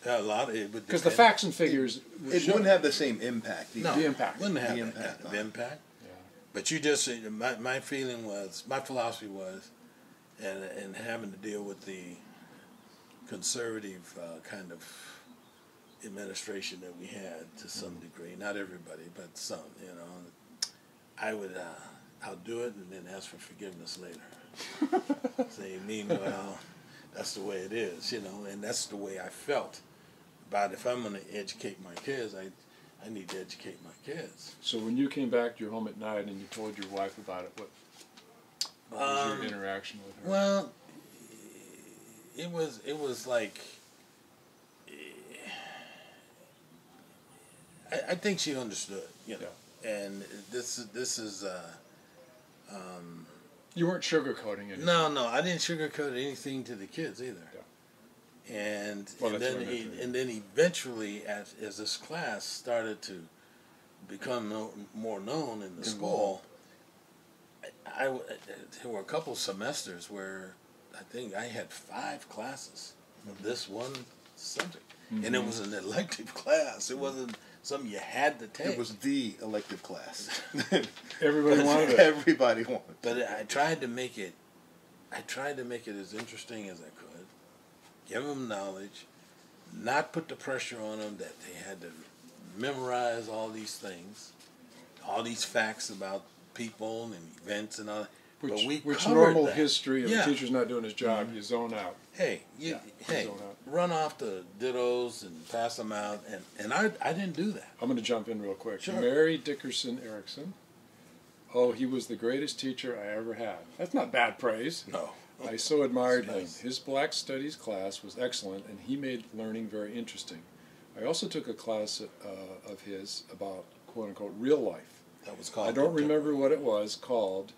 A lot of it. Because the facts and figures... It wouldn't have the same impact. No, the impact. Wouldn't have that kind of impact. Yeah. But you just, my feeling was, my philosophy was, and having to deal with the conservative kind of administration that we had to some degree, not everybody, but some, I would, I'll do it and then ask for forgiveness later. Say, meanwhile, that's the way it is, and that's the way I felt. But if I'm going to educate my kids, I need to educate my kids. So when you came back to your home at night and you told your wife about it, what was your interaction with her? Well, it was like, I think she understood, and this is you weren't sugarcoating anything. No, I didn't sugarcoat anything to the kids either. Well, and that's then what I meant to. and then eventually, as this class started to become more known in the school, there were a couple semesters where I think I had 5 classes of this one subject, and it was an elective class. It wasn't something you had to take. It was the elective class. Everybody wanted it. Everybody wanted it. But I tried to make it. I tried to make it as interesting as I could. Give them knowledge, not put the pressure on them that they had to memorize all these things, all these facts about people and events and all that. Which normal that. history of a teacher's not doing his job, you zone out. Hey, run off the dittos and pass them out, and I didn't do that. I'm going to jump in real quick. Sure. Mary Dickerson Erickson. Oh, he was the greatest teacher I ever had. That's not bad praise. No. I so admired That's him. nice. His black studies class was excellent, and he made learning very interesting. I also took a class of his about, quote-unquote, real life. That was called. I don't remember what it was called,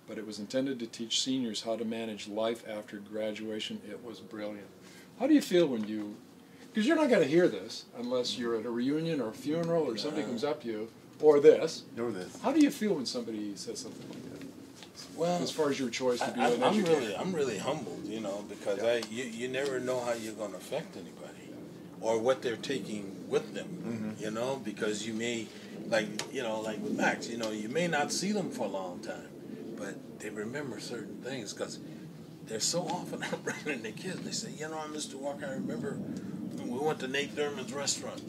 but it was intended to teach seniors how to manage life after graduation. It was brilliant. How do you feel when you, because you're not going to hear this unless you're at a reunion or a funeral or somebody comes up to you, or this. Or this. How do you feel when somebody says something like that? Well, As far as your choice to be an I'm educator. I'm really humbled, because you never know how you're going to affect anybody, or what they're taking with them, because you may, like with Max, you may not see them for a long time, but they remember certain things because they're so often out running their kids. They say, Mr. Walker, I remember we went to Nate Thurman's restaurant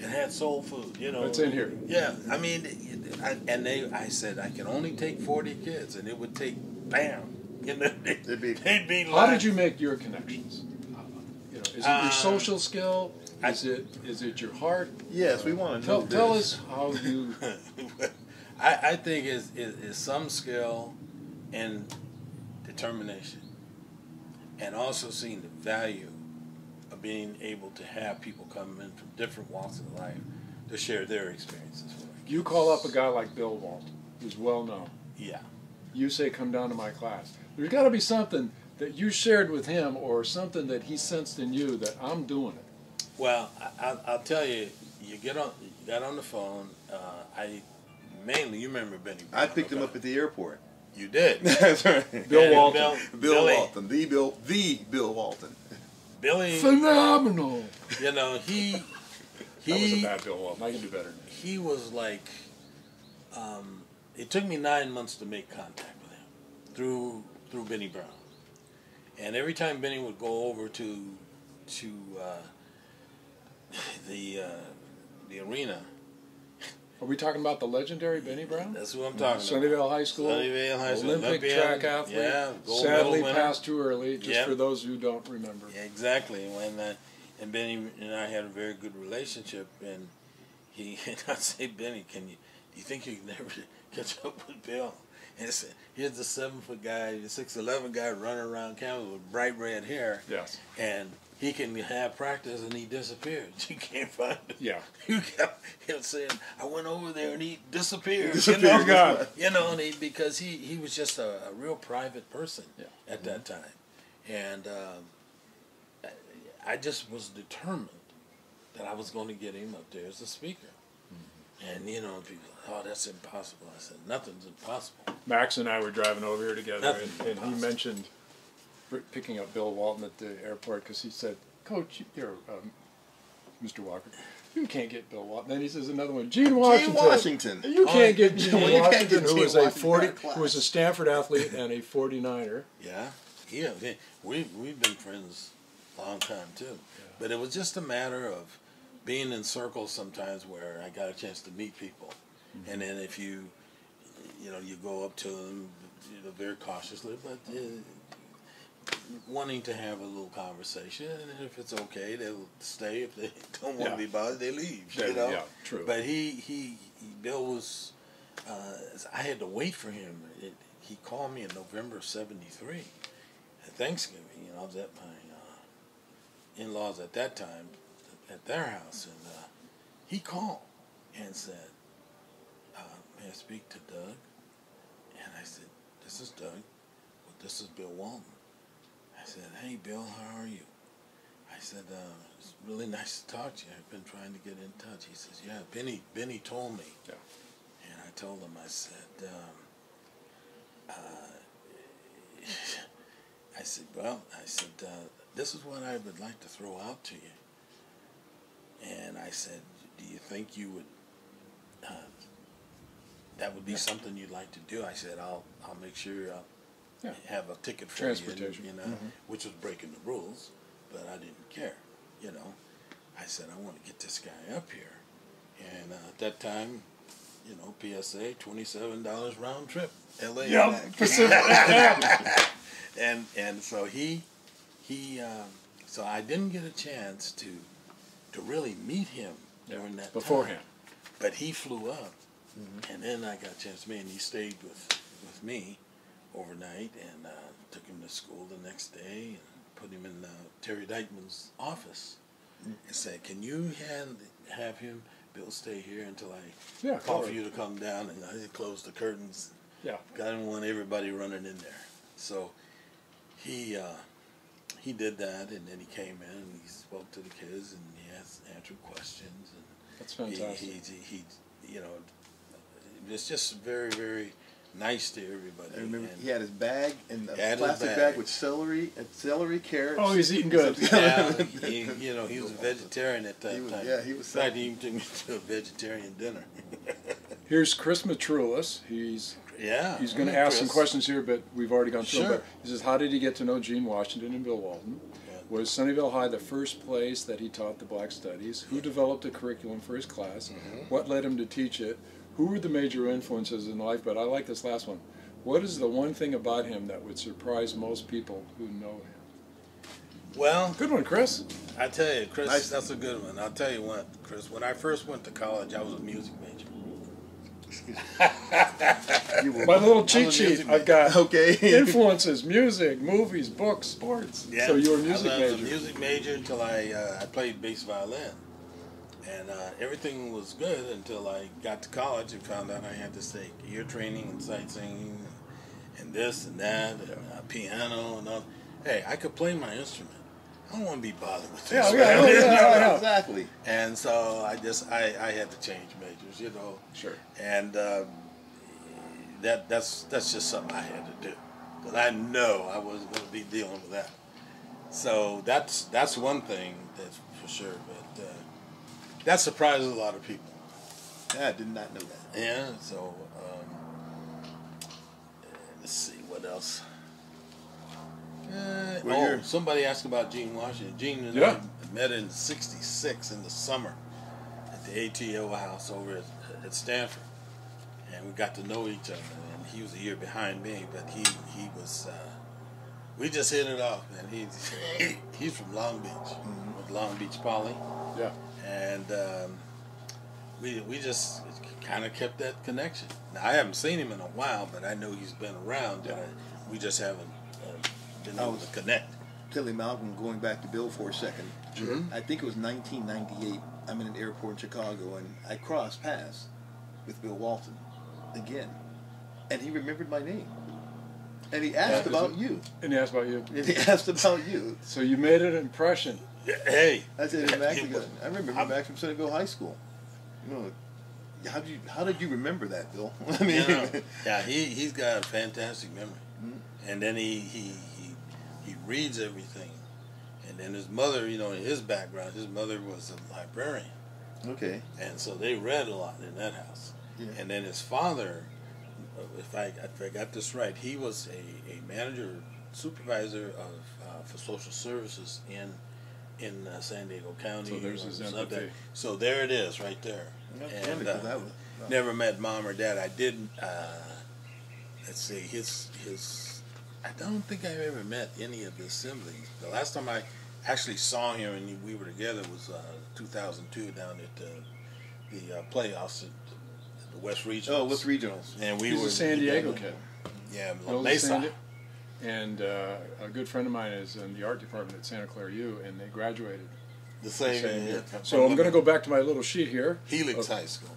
and had soul food, It's in here. Yeah, I mean, I said I can only take 40 kids, and it would take, bam, they'd be How did you make your connections? Is it your social skill? Is it your heart? Yes, we want to know Tell this. us how you. I think it's some skill and determination, and also seeing the value of being able to have people come in from different walks of life to share their experiences with us. You call up a guy like Bill Walt, who's well known. Yeah. You say, come down to my class. There's got to be something that you shared with him or something that he sensed in you that I'm doing it. Well, I'll tell you, you got on the phone. You remember Benny Brown. I picked him up at the airport. You did. That's right. Bill Walton. Bill Billy. Walton. The Bill Walton. Billy. Phenomenal. He That was a bad Bill Walton. I can do better. He was like, it took me 9 months to make contact with him through Benny Brown, and every time Benny would go over to the arena. Are we talking about the legendary Benny Brown? That's who I'm talking about. Sunnyvale High School. Sunnyvale High School. Olympic track athlete. Yeah. Gold Sadly medal winner. passed too early, just for those who don't remember. Yeah, exactly. And Benny and I had a very good relationship, and I'd say, Benny, do you think you can never catch up with Bill? And here's the 7-foot guy, the 6'11" guy running around campus with bright red hair. Yes. And he can have practice and he disappeared. You can't find him. Yeah. You got him saying, I went over there and he disappeared. Because he was just a real private person at that time. And I just was determined that I was going to get him up there as a speaker. And, people, oh, that's impossible. I said, nothing's impossible. Max and I were driving over here together, and he mentioned picking up Bill Walton at the airport because he said, Coach, Mr. Walker, you can't get Bill Walton. Then he says another one, Gene Washington. You can't get Gene Washington, who was a Stanford athlete and a 49er. Yeah. We've been friends a long time, too. Yeah. But it was just a matter of being in circles sometimes where I got a chance to meet people. Mm-hmm. And then if you go up to them, very cautiously, but wanting to have a little conversation, and if it's okay, they'll stay. If they don't want to be bothered, they leave. Yeah, true. But Bill was, I had to wait for him. He called me in November of '73 at Thanksgiving. I was at my in-laws at that time at their house, and he called and said, may I speak to Doug? And I said, this is Doug. Well, this is Bill Walton. I said, hey, Bill, how are you? I said, it's really nice to talk to you. I've been trying to get in touch. He says, yeah, Benny told me. Yeah. And I told him, I said, this is what I would like to throw out to you. And I said, do you think you would, that would be something you'd like to do? I said, I'll make sure I'll have a ticket for transportation, you know, which was breaking the rules, but I didn't care, you know. I said, I want to get this guy up here. And at that time, you know, PSA, $27 round trip, LA. Yeah, and so so I didn't get a chance to really meet him during that beforehand. time. But he flew up, and then I got a chance to meet him. He stayed with me overnight, and took him to school the next day, and put him in Terry Dykeman's office, and said, "Can you have him, Bill, stay here until I call for you to come down?" And I closed the curtains. Yeah, I didn't want everybody running in there, so he did that, and then he came in and he spoke to the kids and he answered questions, and that's fantastic. He you know, it's just very, very nice to everybody. I remember and he had his bag and a plastic bag with celery, carrots. Oh, he's eating good. Yeah, you know, he was a vegetarian at that time. Yeah, he was. In fact, he even took me to a vegetarian dinner. Here's Chris Matrulis. He's going to ask some questions here, but we've already gone through them. But he says, how did he get to know Gene Washington and Bill Walton? Was Sunnyvale High the first place that he taught the black studies? Who developed a curriculum for his class? What led him to teach it? Who were the major influences in life? But I like this last one. What is the one thing about him that would surprise most people who know him? Well, good one, Chris. I tell you, Chris, that's a good one. I'll tell you what, Chris, when I first went to college, I was a music major. My little cheat sheet. I've got influences: music, movies, books, sports. Yeah. So you were a music major. I was a music major until I played bass violin, and everything was good until I got to college and found out I had to take ear training and sight singing and this and that and piano and all. Hey, I could play my instrument. I don't want to be bothered with this. Yeah, exactly. And so I had to change majors, you know. Sure. And that's just something I had to do, because I know I wasn't going to be dealing with that. So that's one thing that's for sure. But that surprises a lot of people. Yeah, I did not know that. Yeah. So let's see what else. Somebody asked about Gene Washington. Gene and I met in '66 in the summer at the ATO house over at Stanford, and we got to know each other. And he was a year behind me, but he was. We just hit it off, and he's from Long Beach, with Long Beach Poly. Yeah. And we just kind of kept that connection. Now, I haven't seen him in a while, but I know he's been around. But we just haven't. Been able to connect. Telling Malcolm, going back to Bill for a second. I think it was 1998. I'm in an airport in Chicago, and I crossed paths with Bill Walton again, and he remembered my name, and he asked about you. And he asked about you. And he asked about you. So you made an impression. Hey, I said, I remember him back from Sunnyvale High School. You know, how did you remember that, Bill? I mean, he's got a fantastic memory, and then he reads everything. And then his mother, you know, in his background, his mother was a librarian. Okay. And so they read a lot in that house. Yeah. And then his father, if I got this right, he was a manager, supervisor of for social services in San Diego County. So there's his empathy. So there it is, right there. And never met mom or dad. I didn't. Let's see, his. I don't think I've ever met any of his siblings. The last time I actually saw him and we were together was 2002 down at the playoffs at the West Regionals. Oh, West Regionals. And He's a San Diego kid. Yeah, Mesa. And a good friend of mine is in the art department at Santa Clara U, and they graduated the same year. So I'm going to go back to my little sheet here. Helix High School.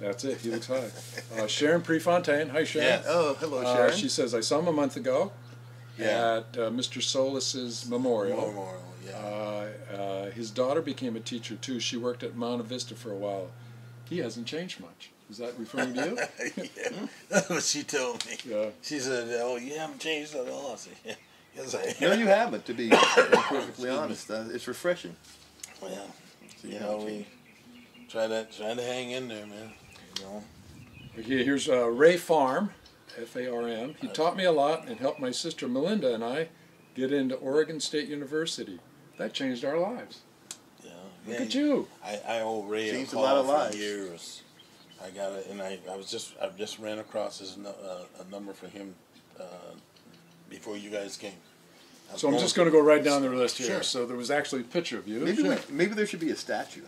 That's it, Helix High. Sharon Prefontaine. Hi, Sharon. Yes. Oh, hello, Sharon. She says, I saw him a month ago at Mr. Solis's memorial. His daughter became a teacher too. She worked at Monte Vista for a while. He hasn't changed much. Is that referring to you? Yeah, that's what she told me. Yeah. She said, "Oh, you haven't changed at all." I said, "Yeah, yes, I have." No, you haven't. To be perfectly honest, it's refreshing. Well, you know, we try to hang in there, man. You know. Here's Ray Farm, F-A-R-M. He taught me a lot and helped my sister Melinda and I get into Oregon State University. That changed our lives. Yeah. Look Man, at you. I owe Ray Changed a a lot call of for lives. years. I got it, and I just ran across his a number for him before you guys came. So I'm just going to go right down the list here. Sure. So there was actually a picture of you. Maybe there should be a statue.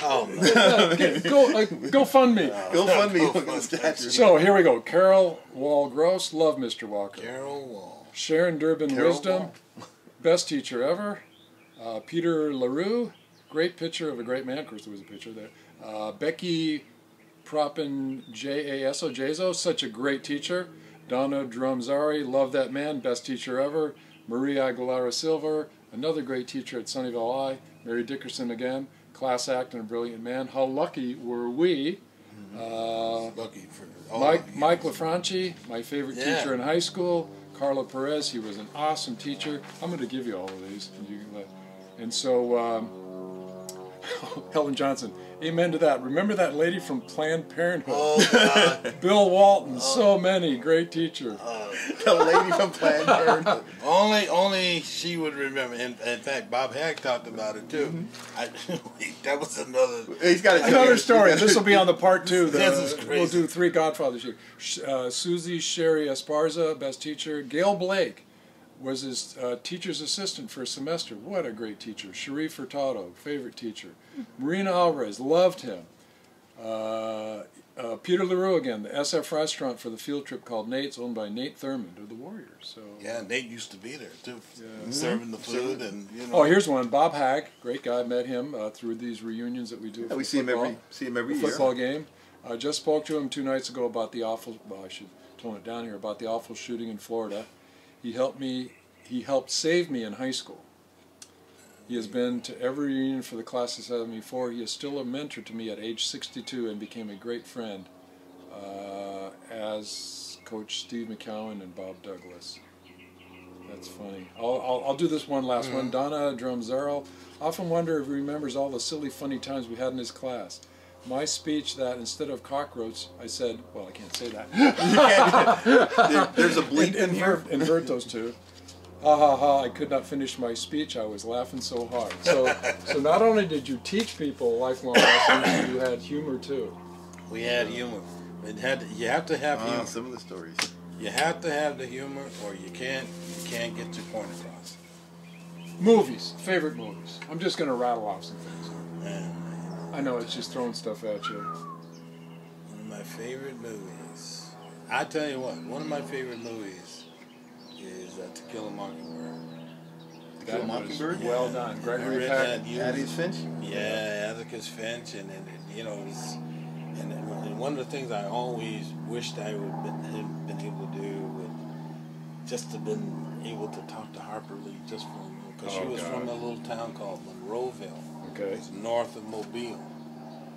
Oh, no. Go fund me. Go fund me with a statue. So here we go. Carol Wall Gross, love Mr. Walker. Carol Wall. Sharon Durbin Carol Wisdom, Wall. best teacher ever. Peter LaRue, great picture of a great man. Of course, there was a picture there. Becky Propin Jaso, such a great teacher. Donna Drumzari, love that man, best teacher ever. Maria Aguilera Silver, another great teacher at Sunnyvale High. Mary Dickerson again, class act and a brilliant man. How lucky were we? Lucky for Mike LaFranchi, my favorite teacher in high school. Carla Perez, he was an awesome teacher. I'm going to give you all of these. And so, Helen Johnson, amen to that. Remember that lady from Planned Parenthood? Oh, God. Bill Walton, so many, great teacher. The lady from Planned Parenthood. Only she would remember. In fact, Bob Hag talked about it too. That was another. He's got Another story. This will be on the part two. This is crazy. We'll do 3 Godfathers here. Susie Sherry Esparza, best teacher. Gail Blake was his teacher's assistant for a semester. What a great teacher. Sharif Furtado, favorite teacher. Marina Alvarez, loved him. Peter LaRue again, the SF restaurant for the field trip called Nate's, owned by Nate Thurmond of the Warriors. So Yeah, Nate used to be there too, serving the food and you know. Oh, here's one. Bob Hag, great guy. Met him through these reunions that we do. Yeah, we see him every year. Football game. I just spoke to him 2 nights ago about the awful. Well, I should tone it down here about the awful shooting in Florida. He helped save me in high school. He has been to every reunion for the class of '74. He is still a mentor to me at age 62 and became a great friend, as Coach Steve McCowan and Bob Douglas. That's funny. I'll do this one last one. Donna Drumzarl. Often wonder if he remembers all the silly, funny times we had in his class. My speech that instead of cockroach, I said, well, I can't say that. There's a bleep in here. Invert those two. Ha ha ha, I could not finish my speech. I was laughing so hard. So not only did you teach people lifelong lessons, you had humor too. We had humor. You have to have humor. Some of the stories. You have to have the humor, or you can't get your point across. Movies, favorite movies. I'm just going to rattle off some things. Man, I know it's just throwing stuff at you. one of my favorite movies. I tell you what, one of my favorite movies is To Kill a Mockingbird. To Kill a Mockingbird? Well done. Gregory Peck. Atticus Finch? Yeah, Atticus Finch, and you know, and one of the things I always wished I would have been able to do would just have been able to talk to Harper Lee just for a minute, because she was from a little town called Monroeville. Okay. It's north of Mobile,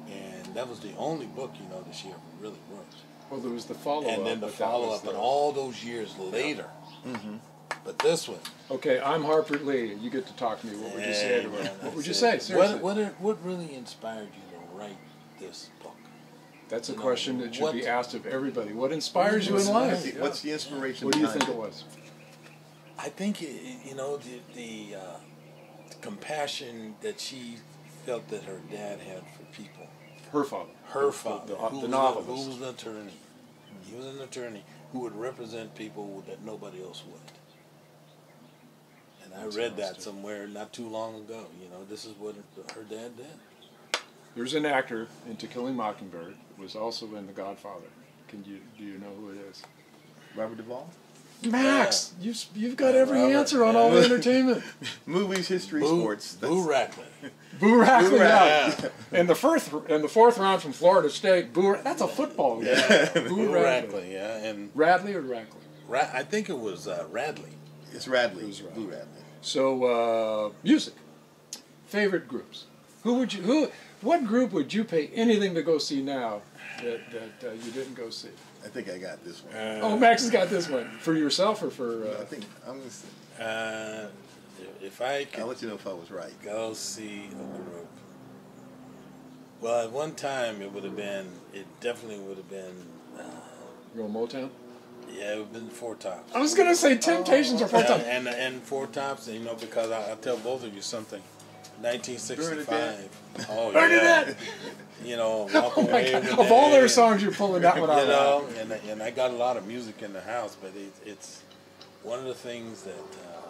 and that was the only book, you know, that she ever really wrote. Well, there was the follow-up. And then the follow-up, and all those years later. Mm-hmm. But this one. Okay, I'm Harper Lee. You get to talk to me. What would you say to her? What would you say? Seriously. What really inspired you to write this book? That's a question that should be asked of everybody. What inspires you in life? What's the inspiration? What do you think it was? I think you know the compassion that she felt that her dad had for people. Her father. Her father. The novelist. Who was an attorney. He was an attorney who would represent people that nobody else would. And I read that somewhere not too long ago. You know, this is what her dad did. There's an actor in To Kill a Mockingbird who was also in The Godfather. Do you know who it is? Robert Duvall? Max, you've got every answer on all the entertainment. Movies, history, sports. Boo Rackley. Boo Rackley, yeah. In the fourth round from Florida State, that's a football game. Yeah, Boo Rackley, yeah. And Radley or Rackley? I think it was Radley. It's Radley. It was Radley. Boo Radley. So, music. favorite groups. What group would you pay anything to go see now that you didn't go see? I think I got this one. Oh, Max has got this one. For yourself or for... I think I'm going to say... if I could I'll let you know if I was right. go see a group. Well, at one time it definitely would have been... Real Motown? Yeah, it would have been Four Tops. I was going to say Temptations or Four Tops. And Four Tops, you know, because I'll tell both of you something. 1965. Oh, Bernadette! Yeah. You know, Walk Away Every Of all Day, their songs, you're pulling that one out. You know, and I got a lot of music in the house, but it's one of the things that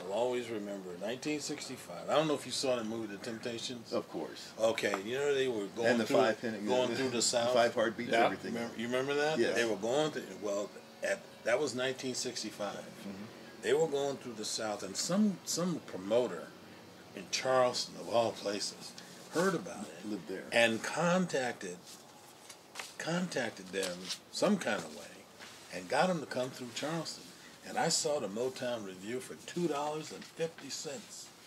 I'll always remember. 1965. I don't know if you saw the movie The Temptations. Of course. Okay, you know they were going And the through, going through the South. 5 heartbeats, Yeah. everything. You remember that? Yes. They were going through. Well, that was 1965. Mm-hmm. They were going through the South, and some promoter in Charleston, of all places, heard about it, Lived there. and contacted them some kind of way, and got them to come through Charleston. And I saw the Motown Review for $2.50.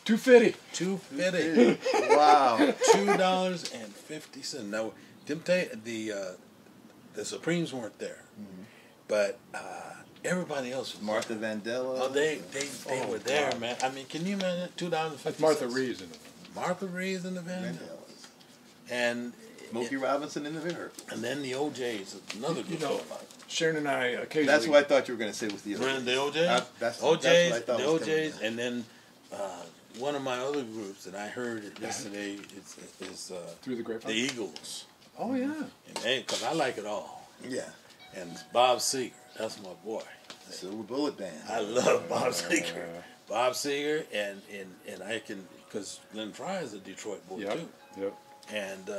$2.50. $2.50. Wow. $2.50. Now, the Supremes weren't there, but everybody else was Martha there. Vandella. Oh, they were there, man. I mean, can you imagine $2.50? That's Martha Reeves in it. Martha Reeves in the Vandellas. Vandellas. And Smokey Robinson in the Mirror. and then the OJs, another group. You know, Sharon and I occasionally... That's what I thought you were going to say was the Remember OJs. the OJs? That's OJs, what I thought the was coming OJs, next. and then one of my other groups that I heard yesterday is Through the Grapevine? the Eagles. Oh, yeah. Because I like it all. Yeah. And Bob Seger, that's my boy. Silver Bullet Band. I love Bob Seger. Bob Seger, and I can, because Glenn Fry is a Detroit boy too. Yep. And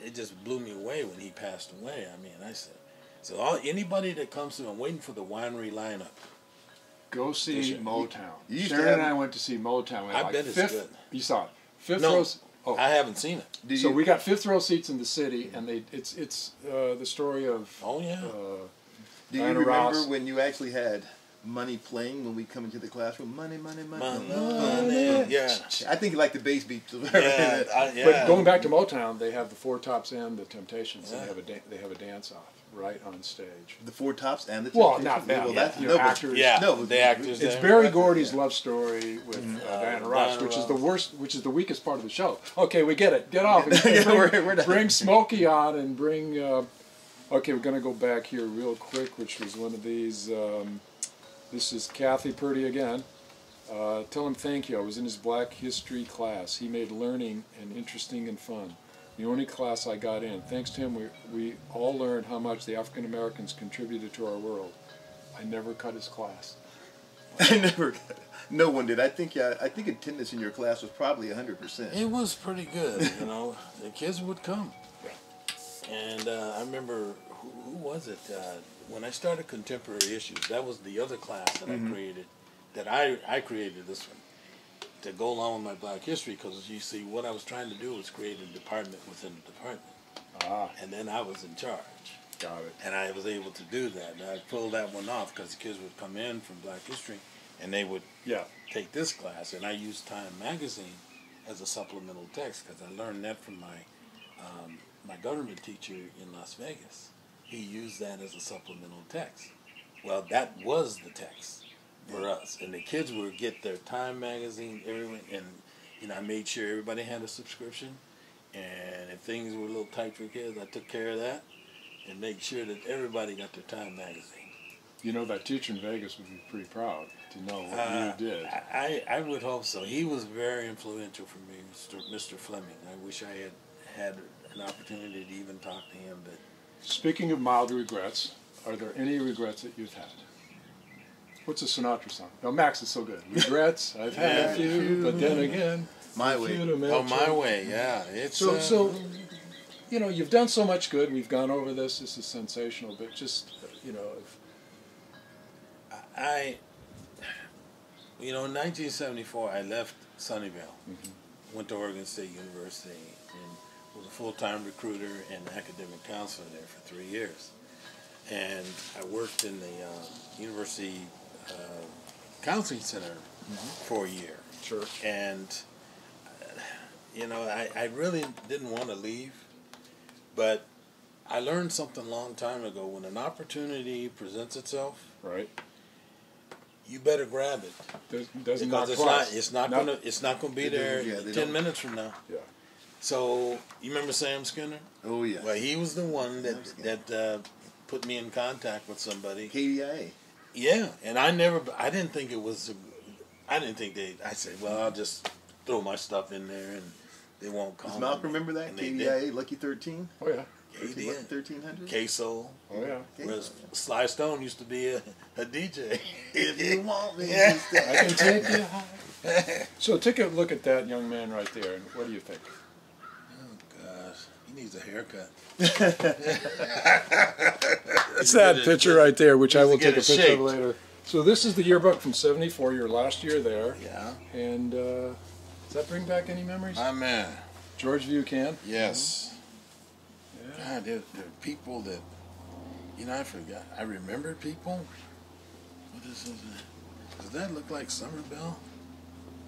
it just blew me away when he passed away. I mean, I said, so anybody that comes through, I'm waiting for the winery lineup. Go see Motown. You used to Sharon have- and I went to see Motown. I bet it's good. You saw it. Fifth No, row. Oh, I haven't seen it. so we got fifth row seats in the city, and it's the story of. Oh yeah. Do you Diana remember Ross. when you actually had money playing when we come into the classroom? Money, money, money. Money. Yeah. I think you like the bass beats. Yeah. But going back to Motown, they have the Four Tops and the Temptations, and Yeah. they have a dance off right on stage. The Four Tops and the Well, Temptations? not that. Well, Yeah, that's you know, no, but- actors. Yeah. No, the actors. It's there. Barry Gordy's love story with Diana Ross, Diana which is Ross. the worst, which is the weakest part of the show. Okay, we get it. Get off. Yeah, bring, we're done. bring Smokey on and bring. Okay, we're gonna go back here real quick, which was one of these. This is Kathy Purdy again. Tell him thank you. I was in his Black History class. He made learning and interesting and fun. The only class I got in. Thanks to him, we all learned how much the African Americans contributed to our world. I never cut his class. I never got it. No one did. I think attendance in your class was probably 100%. It was pretty good, you know. The kids would come. And I remember, who was it? When I started Contemporary Issues, that was the other class that I created. That I created this one to go along with my Black History, because you see, what I was trying to do was create a department within a department. Ah, And then I was in charge. got it. And I was able to do that. And I pulled that one off because the kids would come in from Black History and they would Yeah. take this class. And I used Time Magazine as a supplemental text because I learned that from my government teacher in Las Vegas. He used that as a supplemental text. Well, that was the text for us. And the kids would get their Time Magazine, everyone, and I made sure everybody had a subscription. And if things were a little tight for kids, I took care of that and made sure that everybody got their Time Magazine. You know, that teacher in Vegas would be pretty proud to know what you did. I would hope so. He was very influential for me, Mr. Fleming. I wish I had an opportunity to even talk to him. But Speaking of mild regrets, are there any regrets that you've had? What's a Sinatra song? No, Max is so good. Regrets, I've had a few, but then again, My a way. few to oh, my mention. way, yeah. It's So, you know, you've done so much good. We've gone over this. This is sensational, but just, you know, in 1974, I left Sunnyvale, went to Oregon State University, and was a full-time recruiter and academic counselor there for 3 years. And I worked in the university counseling center for a year. sure. And You know, I really didn't want to leave, but I learned something a long time ago. When an opportunity presents itself, Right. you better grab it. Doesn't Because it's not gonna be there 10 minutes from now. Yeah. So you remember Sam Skinner? Oh yeah. Well, he was the one that put me in contact with somebody. KDIA. Yeah, and I didn't think it was. I said, well, I'll just throw my stuff in there and they won't call. Does Malcolm remember that? KDIA Lucky 13. Oh yeah. He did. 1300. K-Soul. Oh yeah. Whereas Sly Stone used to be a DJ. If you want me, Yeah. just I can take you high. So take a look at that young man right there, and what do you think? Oh gosh, he needs a haircut. It's that picture right there, which I will get take a it picture shaped. of later. So this is the yearbook from '74, your last year there. Yeah. And does that bring back any memories? My man. George Buchanan? Yes. Yeah. God, there are people that, you know, I forgot. I remembered people. What is this? Does that look like Somerville?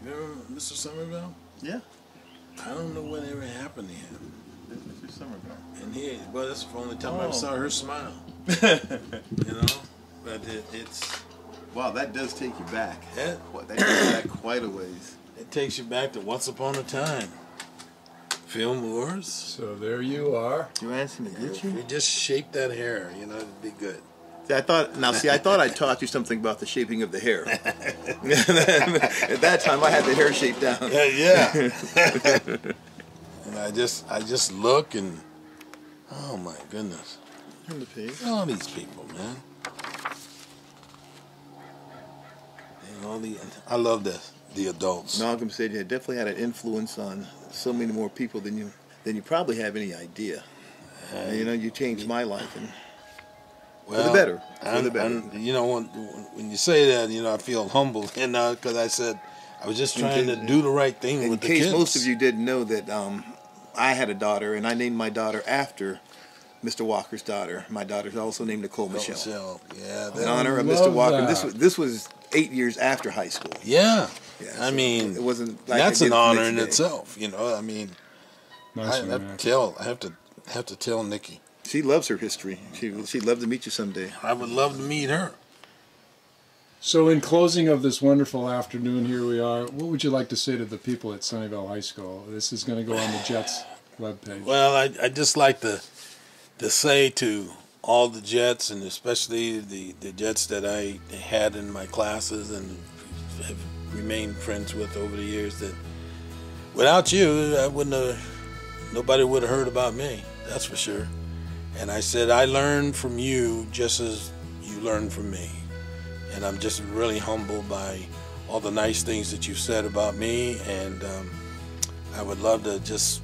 You remember Mr. Somerville? Yeah. I don't know whatever happened to him. Mr. Somerville. And well, that's the only time I saw her smile. You know? But it's... Wow, that does take you back. Yeah. That takes you back quite a ways. It takes you back to once upon a time. Film wars. So there you are. Johansson and If you just shape that hair, you know, it'd be good. See, I thought I taught you something about the shaping of the hair. At that time, I had the hair shaped down. Yeah. And I just look and, oh my goodness. Turn the page. All these people, man. And I love the adults. Malcolm said you definitely had an influence on so many more people than you probably have any idea. You know, you changed my life, and for the better. For the better. You know, when you say that, you know, I feel humbled, you know, because I said I was just trying to do the right thing with the kids. In case most of you didn't know that I had a daughter, and I named my daughter after Mr. Walker's daughter. My daughter's also named Nicole Michelle. Yeah. In honor of Mr. Walker. This was 8 years after high school. Yeah. Yeah, I mean, it wasn't like that's an honor in itself, you know. I mean, Nice I have to tell Nikki. She loves her history. She'd love to meet you someday. I would love to meet her. So in closing of this wonderful afternoon, here we are. What would you like to say to the people at Sunnyvale High School? This is going to go on the Jets webpage. Well, I just like to say to all the Jets, and especially the Jets that I had in my classes and have remained friends with over the years, that without you, nobody would have heard about me. That's for sure. And I said, I learned from you just as you learned from me. And I'm just really humbled by all the nice things that you've said about me. And I would love to just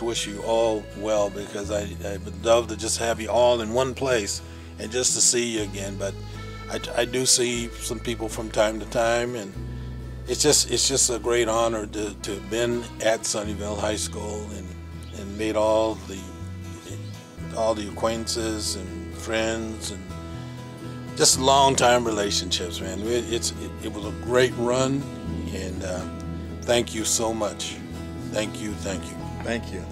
wish you all well, because I would love to just have you all in one place and just to see you again. But I do see some people from time to time, and it's just a great honor to have been at Sunnyvale High School and made all the acquaintances and friends and just long time relationships, man. It was a great run, and thank you so much. Thank you. Thank you.